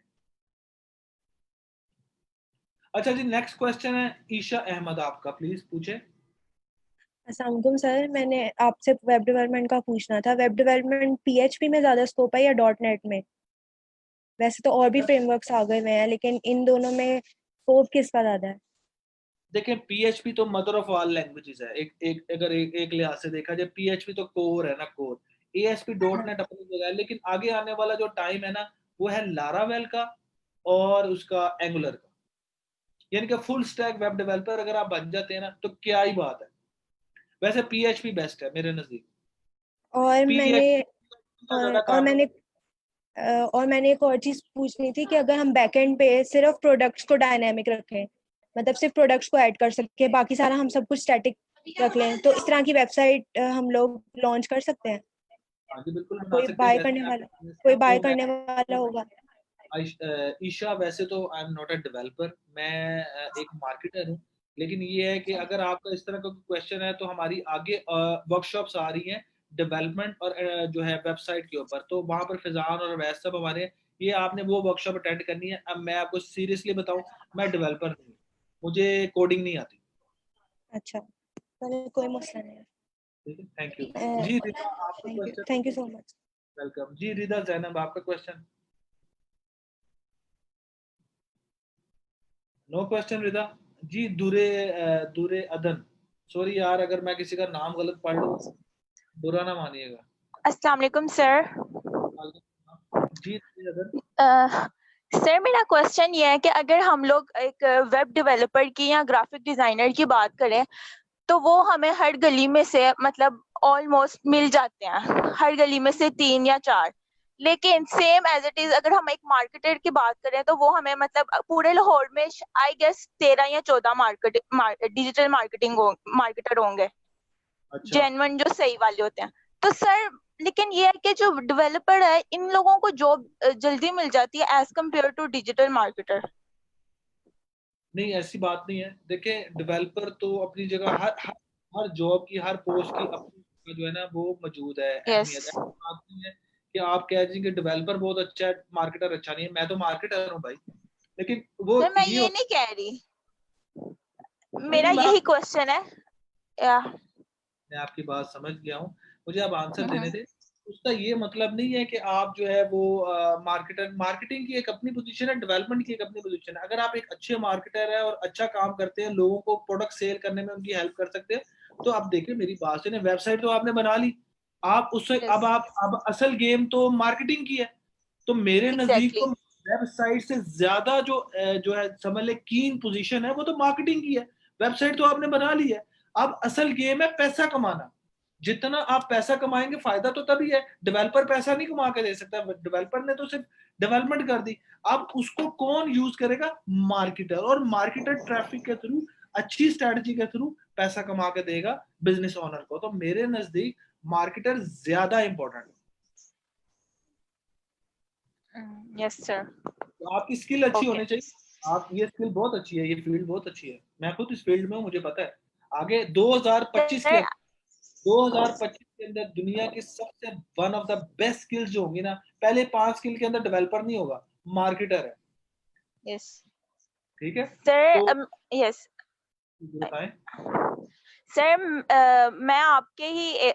अच्छा जी, नेक्स्ट क्वेश्चन है ईशा अहमद आपका, प्लीज पूछे। अस्सलाम वालेकुम सर, मैंने आपसे वेब डेवलपमेंट का पूछना था। वेब डेवलपमेंट PHP में ज़्यादा स्कोप है या .NET में? वैसे तो और भी फ्रेमवर्क्स आ गए हुए हैं, लेकिन इन दोनों में स्कोप किसका ज़्यादा है? देखें, PHP तो मदर ऑफ ऑल लैंग्वेजेस है। एक लिहाज से देखा जाए, PHP तो कोर है ना, कोर। ASP.NET अपनी जगह है, लेकिन आगे आने वाला जो टाइम है ना, वो है लारावेल का और उसका एंगुलर का। यानी कि फुल स्टैक वेब डेवलपर अगर आप बन जाते हैं ना तो क्या ही बात है। वैसे PHP बेस्ट है मेरे नजदीक। और मैंने PHP ज्यादा और काम मैंने और मैंने एक और चीज़ पूछनी थी कि अगर हम बैकएंड पे सिर्फ प्रोडक्ट्स को डायनेमिक रखें, मतलब सिर्फ प्रोडक्ट्स को ऐड कर सके, बाकी सारा हम सब कुछ स्टैटिक रख लें, तो इस तरह की वेबसाइट हम लोग लॉन्च कर सकते हैं? आगे बिल्कुल बना कोई सकते हैं, बाय जैसे करने मैं वाला समझता कोई हूँ बाय तो मैं करने वाला होगा? ईशा, वैसे तो I am not a developer, मैं एक मार्केटर हूँ। लेकिन ये है कि अगर आपका इस तरह का क्वेश्चन है तो हमारी आगे वर्कशॉप्स आ रही हैं डेवलपमेंट और जो है वेबसाइट के ऊपर, तो वहां पर फिजान और वैस सब हमारे, ये आपने वो वर्कशॉप अटेंड करनी है। अब मैं आपको सीरियसली बताऊं, मैं डेवलपर नहीं हूँ, मुझे कोडिंग नहीं आती। अच्छा, चलो कोई मसला नहीं है। ठीक है, थैंक यू जी। आपका thank question you so much. Welcome जी। रिदा जैनब, आपका question? No question Rida ji. Durre Adan, sorry यार अगर मैं किसी का नाम गलत पढ़ लूँ, बुरा ना मानिएगा। अस्सलाम वालेकुम सर। जी दुरे अदन। सर मेरा क्वेश्चन ये है कि अगर हम लोग एक वेब डेवलपर की या ग्राफिक डिजाइनर की बात करें तो वो हमें हर गली में से मतलब ऑलमोस्ट मिल जाते हैं, हर गली में से 3 या 4। लेकिन सेम एज इट इज अगर हम एक मार्केटर की बात करें तो वो हमें मतलब पूरे लाहौर में आई गेस 13 या 14 डिजिटल मार्केटर होंगे, अच्छा जेन्युइन जो सही वाले होते हैं। तो सर लेकिन ये है कि जो डेवलपर है इन लोगों को जॉब जल्दी मिल जाती है as compare to digital marketer. नहीं, ऐसी बात नहीं है। देखिए डेवलपर तो अपनी जगह हर हर हर जॉब की, हर पोस्ट की अपनी जगह जो है ना वो मौजूद है, यस अहमियत। ऐसी बात नहीं है कि आप कह दें कि डेवलपर बहुत अच्छा है, मार्केटर अच्छा नहीं है। मैं तो मार्केटर हूँ भाई, लेकिन वो सर मैं ये ये नहीं कह रही, नहीं मेरा नहीं, यही क्वेश्चन है। या मैं आपकी बात समझ गया हूँ, मुझे आप आंसर देने हम्म, दें। उसका ये मतलब नहीं है कि आप जो है वो मार्केटिंग की एक अपनी पोजीशन है, डेवलपमेंट की एक अपनी पोजीशन है। अगर आप एक अच्छे मार्केटर है और अच्छा काम करते हैं, लोगों को प्रोडक्ट सेल करने में उनकी हेल्प कर सकते हैं, तो आप देखिए मेरी बात सुनिए, वेबसाइट तो आपने बना ली, आप उससे यस अब असल गेम तो मार्केटिंग की है। तो मेरे नजदीक एग्जैक्टली। तो वेबसाइट से ज्यादा जो है समझ ले कीन पोजीशन है वो तो मार्केटिंग की है। वेबसाइट तो आपने बना ली है, अब असल गेम है पैसा कमाना। जितना आप पैसा कमाएंगे फायदा तो तभी है। डेवलपर पैसा नहीं कमा के दे सकता, डेवलपर ने तो सिर्फ डेवलपमेंट कर दी। अब उसको कौन यूज करेगा? मार्केटर। और मार्केटर ट्रैफिक के थ्रू, अच्छी स्ट्रेटजी के थ्रू पैसा कमा के देगा बिजनेस ओनर को। तो मेरे नजदीक मार्केटर ज्यादा इंपॉर्टेंट है। Yes sir. तो आपकी स्किल अच्छी ओके होनी चाहिए। आप, ये स्किल बहुत अच्छी है, ये फील्ड बहुत अच्छी है, मैं खुद इस फील्ड में हूँ, मुझे पता है। आगे 2025 के सर। 2025 के अंदर दुनिया की सबसे one of the best skills जो होंगी ना, पहले 5 स्किल के अंदर डेवलपर नहीं होगा, मार्केटर है। यस ठीक है, तो सर। यस बताएं। सर मैं आपके ही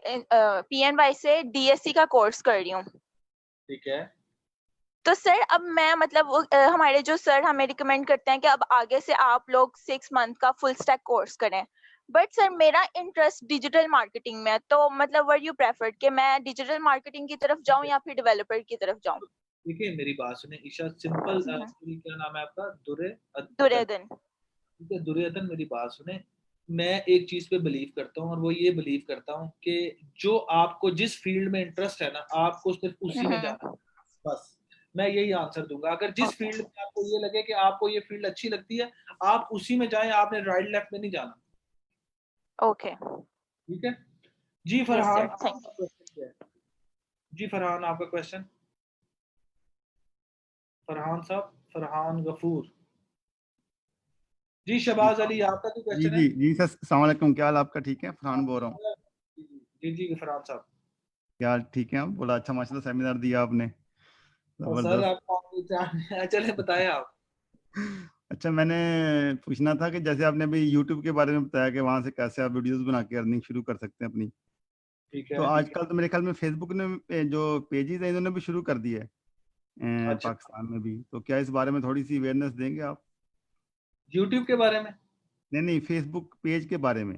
PNY से DSC का कोर्स कर रही हूँ। ठीक है, तो सर अब मैं मतलब हमारे जो सर हमें रिकमेंड करते हैं कि अब आगे से आप लोग 6 मंथ का फुल स्टैक कोर्स करें। बट सर मेरा इंटरेस्ट डिजिटल मार्केटिंग में है, तो मतलब व्हाट यू प्रेफर कि मैं डिजिटल मार्केटिंग की तरफ जाऊं या फिर डेवलपर की तरफ जाऊं? देखिए मेरी बात सुने ईशा, सिंपल क्या नाम है आपका? अदन। दुर्योधन। ठीक है दुर्योधन, मेरी बात सुने। मैं एक चीज पे बिलीव करता हूँ, और वो ये बिलीव करता हूँ कि जो आपको जिस फील्ड में इंटरेस्ट है ना, आपको सिर्फ उसी में जाना है, बस। मैं यही आंसर दूंगा। अगर जिस फील्ड में आपको ये लगे कि आपको ये फील्ड अच्छी लगती है, आप उसी में जाएं, आपने राइट लेफ्ट में नहीं जाना। ओके। ठीक है जी। यस फरहान, सर, थैंक आपका क्वेश्चन क्या है? जी फरहान, आपका क्वेश्चन। फरहान साहब, फरहान गफूर जी। जी शबाज अली, आपका क्या जी क्वेश्चन है? जी जी सर, अस्सलाम वालेकुम। क्या हाल आपका? ठीक है, फरहान बोल रहा हूँ। जी जी फरहान साहब। क्या हाल? ठीक है, बोला अच्छा माशाल्लाह सेमिनार दिया आपने, और सर जबरदस्त। आप चले बताएं आप। अच्छा, मैंने पूछना था कि जैसे आपने अभी यूट्यूब के बारे में बताया कि वहां से कैसे आप वीडियोस बना के अर्निंग शुरू कर सकते हैं अपनी, ठीक तो है। आजकल तो मेरे ख्याल में फेसबुक ने जो पेजेस हैं इन्होंने भी शुरू कर दिया है अच्छा, पाकिस्तान में भी। तो क्या इस बारे में थोड़ी सी अवेयरनेस देंगे आप? यूट्यूब के बारे में? नहीं नहीं, फेसबुक पेज के बारे में।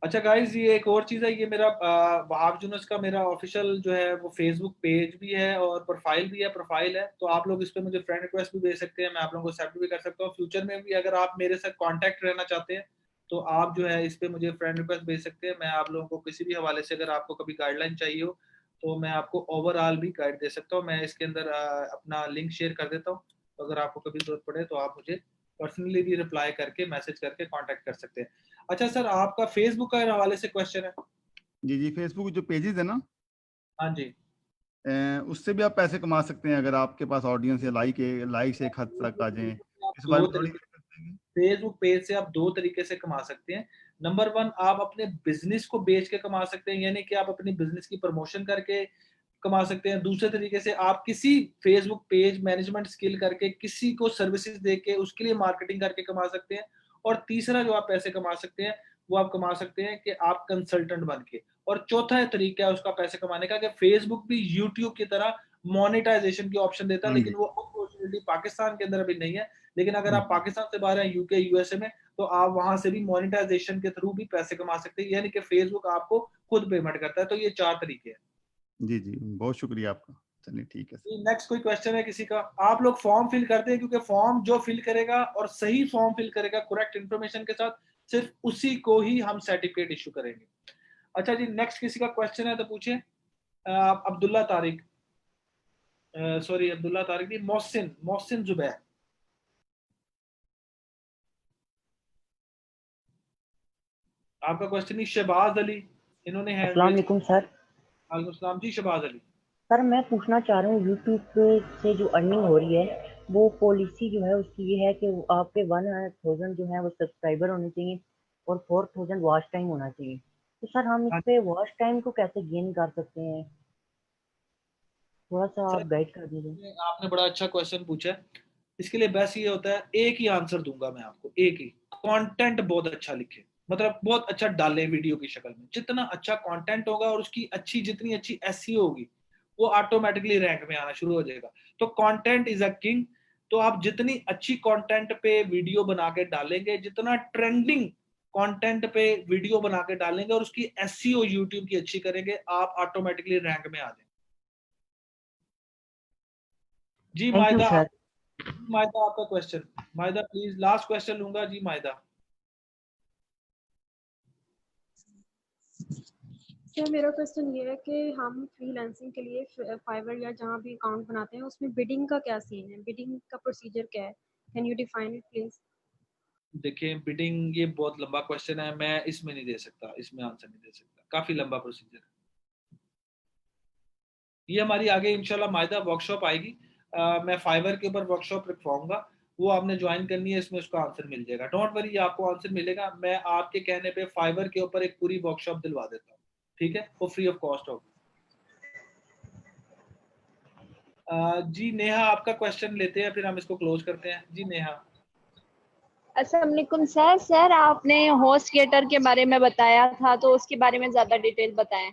अच्छा गाइस, ये एक और चीज़ है, ये मेरा वहाब यूनुस का मेरा ऑफिशियल जो है वो फेसबुक पेज भी है और प्रोफाइल भी है। प्रोफाइल है तो आप लोग इस पे मुझे फ्रेंड रिक्वेस्ट भी भेज सकते हैं, मैं आप लोगों को एक्सेप्ट भी कर सकता हूँ। फ्यूचर में भी अगर आप मेरे साथ कांटेक्ट रहना चाहते हैं तो आप जो है इस पे मुझे फ्रेंड रिक्वेस्ट भेज सकते हैं। मैं आप लोगों को किसी भी हवाले से, अगर आपको कभी गाइडलाइन चाहिए हो तो मैं आपको ओवरऑल भी गाइड दे सकता हूँ। मैं इसके अंदर अपना लिंक शेयर कर देता हूँ, तो अगर आपको कभी जरूरत पड़े तो आप मुझे पर्सनली भी रिप्लाई करके, मैसेज करके कांटेक्ट कर सकते हैं। अच्छा सर, आपका फेसबुक के हवाले से क्वेश्चन है? जी जी, फेसबुक जो पेजेस है ना, हाँ जी। उससे भी आप पैसे कमा सकते हैं अगर आपके पास ऑडियंस या लाइक से एक हद तक आ जाए। आप इस बारे दो में थोड़ी तरीके फेसबुक पेज से आप दो तरीके से कमा सकते हैं। नंबर वन, आप अपने बिजनेस को बेच के कमा सकते हैं, यानी कि आप अपनी बिजनेस की प्रमोशन करके कमा सकते हैं। दूसरे तरीके से आप किसी फेसबुक पेज मैनेजमेंट स्किल करके, किसी को सर्विसेज दे के, उसके लिए मार्केटिंग करके कमा सकते हैं। और तीसरा जो आप पैसे कमा सकते हैं वो आप कमा सकते हैं कि आप कंसल्टेंट बन के। और चौथा तरीका है उसका पैसे कमाने का कि फेसबुक भी यूट्यूब की तरह मोनेटाइजेशन की ऑप्शन देता है, लेकिन वो अपॉर्चुनिटी पाकिस्तान के अंदर अभी नहीं है। लेकिन अगर आप पाकिस्तान से बाहर हैं, यूके यूएसए में, तो आप वहां से भी मोनेटाइजेशन के थ्रू भी पैसे कमा सकते हैं, यानी कि फेसबुक आपको खुद पेमेंट करता है। तो ये 4 तरीके हैं। जी जी, बहुत शुक्रिया आपका। चलिए ठीक है। नेक्स्ट कोई क्वेश्चन है किसी का? आप लोग फॉर्म फिल करते हैं, क्योंकि फॉर्म जो फिल करेगा और सही फॉर्म फिल करेगा करेक्ट इंफॉर्मेशन के साथ, सिर्फ उसी को ही हम सर्टिफिकेट इशू करेंगे। अच्छा जी, नेक्स्ट किसी का क्वेश्चन है तो पूछे। अब्दुल्ला तारिक, सॉरी अब्दुल्ला तारिक नहीं, मोहसिन जुबैर। आपका क्वेश्चन नहीं। शहबाज अली, इन्होंने है। अस्सलाम वालेकुम सर। वालेकुम सलाम जी। शहबाज अली सर मैं पूछना चाह रहा हूँ, यूट्यूब से जो अर्निंग हो रही है वो पॉलिसी जो है उसकी ये है कि आपके 1000 जो है वो सब्सक्राइबर होने चाहिए और 4000 वॉच टाइम होना चाहिए। तो सर हम इस पे वॉच टाइम को कैसे गेन कर सकते हैं, थोड़ा सा आप गाइड कर दीजिए। आपने बड़ा अच्छा क्वेश्चन पूछा है। इसके लिए बस ये होता है, एक ही आंसर दूंगा मैं आपको, एक ही। कंटेंट बहुत अच्छा लिखे, मतलब बहुत अच्छा डालें वीडियो की शक्ल में। जितना अच्छा कंटेंट होगा और उसकी अच्छी जितनी अच्छी एसईओ होगी, वो ऑटोमेटिकली रैंक में आना शुरू हो जाएगा। तो कंटेंट इज अ किंग। तो आप जितनी अच्छी कंटेंट पे वीडियो बना के डालेंगे, जितना ट्रेंडिंग कंटेंट पे वीडियो बना के डालेंगे और उसकी एसईओ यूट्यूब की अच्छी करेंगे, आप ऑटोमेटिकली रैंक में आ जाएंगे। जी मायदा, मायदा आपका क्वेश्चन। मायदा प्लीज, लास्ट क्वेश्चन लूंगा जी। मायदा सर मेरा क्वेश्चन ये है कि हम फ्रीलांसिंग के लिए फाइवर या जहाँ भी अकाउंट बनाते हैं उसमें बिडिंग का क्या सीन है, बिडिंग का प्रोसीजर क्या है, can you define it please? देखिए, बिडिंग ये बहुत लंबा क्वेश्चन है, मैं इसमें नहीं दे सकता, इसमें आंसर नहीं दे सकता, काफी लंबा प्रोसीजर है। ये हमारी आगे इंशाल्लाह मायदा वर्कशॉप आएगी। मैं फाइवर के ऊपर वर्कशॉप रखवाऊंगा, वो आपने ज्वाइन करनी है, इसमें उसका आंसर मिल जाएगा। डोंट वरी, आपको आंसर मिलेगा। मैं आपके कहने पे फाइवर के ऊपर एक पूरी वर्कशॉप दिलवा देता हूँ, ठीक है? वो फ्री ऑफ कॉस्ट होगी। जी नेहा, आपका क्वेश्चन लेते हैं, फिर हम इसको क्लोज करते हैं। जी नेहा। अस्सलाम वालेकुम सर। सर आपने होस्टगेटर के बारे में बताया था, तो उसके बारे में ज्यादा डिटेल बताएं।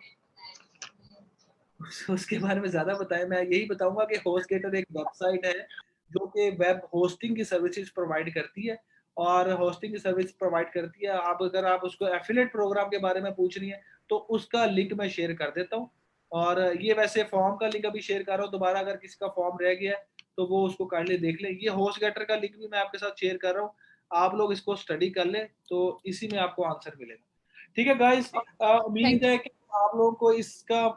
उसके बारे में ज्यादा बताएं, मैं यही बताऊंगा कि होस्टगेटर एक वेबसाइट है जो कि वेब होस्टिंग की सर्विसेज प्रोवाइड करती है, और होस्टिंग की सर्विस प्रोवाइड करती है। आप अगर आप उसको एफिलिएट प्रोग्राम के बारे में पूछ रही हैं तो उसका लिंक मैं शेयर कर देता हूँ। और ये वैसे फॉर्म का लिंक अभी शेयर कर रहा हूँ दोबारा, अगर किसी का फॉर्म रह गया है तो वो उसको काइंडली देख ले। ये होस्टगेटर का लिंक भी मैं आपके साथ शेयर कर रहा हूँ, आप लोग इसको स्टडी कर ले, तो इसी में आपको आंसर मिलेगा। ठीक है गाइस, उम्मीद है कि आप लोगों को इसका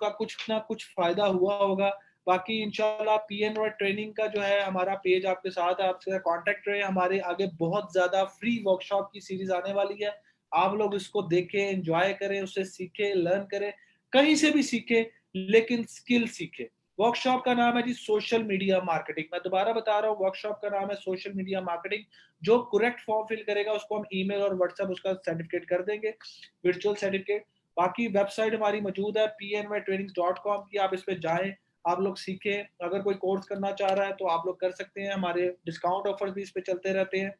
का कुछ ना कुछ फायदा हुआ होगा। बाकी इंशाल्लाह PNY ट्रेनिंग का जो है हमारा पेज आपके साथ है, आपसे कांटेक्ट रहे। हमारे आगे बहुत ज्यादा फ्री वर्कशॉप की सीरीज आने वाली है, आप लोग इसको देखें, एंजॉय करें, उससे सीखें, लर्न करें, कहीं से भी सीखें, लेकिन स्किल सीखें। वर्कशॉप का नाम है जी सोशल मीडिया मार्केटिंग। मैं दोबारा बता रहा हूँ, वर्कशॉप का नाम है सोशल मीडिया मार्केटिंग। जो करेक्ट फॉर्म फिल करेगा उसको हम ईमेल और व्हाट्सएप उसका सर्टिफिकेट कर देंगे, वर्चुअल सर्टिफिकेट। बाकी वेबसाइट hamaरी मौजूद है pnytrainings.com की, आप इस पे जाएं, आप लोग सीखें। अगर कोई कोर्स करना चाह रहा है तो आप लोग कर सकते हैं, हमारे डिस्काउंट ऑफर्स भी इस पे चलते रहते हैं।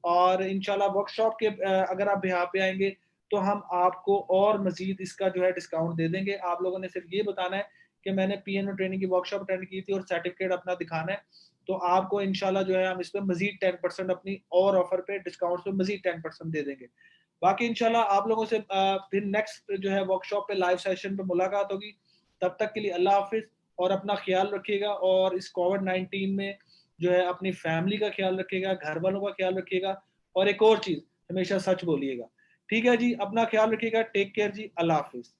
और इंशाल्लाह वर्कशॉप के अगर आप यहाँ पे आएंगे तो हम आपको और मजीद इसका जो है डिस्काउंट दे देंगे। आप लोगों ने सिर्फ ये बताना है कि मैंने PNY ट्रेनिंग की वर्कशॉप अटेंड की थी और सर्टिफिकेट अपना दिखाना है, तो आपको इंशाल्लाह जो है हम इस पे मजीद 10% अपनी और ऑफर पे डिस्काउंट पे मजीद 10% दे देंगे। बाकी इंशाल्लाह आप लोगों से फिर नेक्स्ट जो है वर्कशॉप पे लाइव सेशन पे मुलाकात होगी। तब तक के लिए अल्लाह हाफिज, और अपना ख्याल रखिएगा। और इस कोविड-19 में जो है अपनी फैमिली का ख्याल रखिएगा, घर वालों का ख्याल रखिएगा, और एक और चीज, हमेशा सच बोलिएगा। ठीक है जी, अपना ख्याल रखिएगा। टेक केयर जी, अल्लाह हाफिज।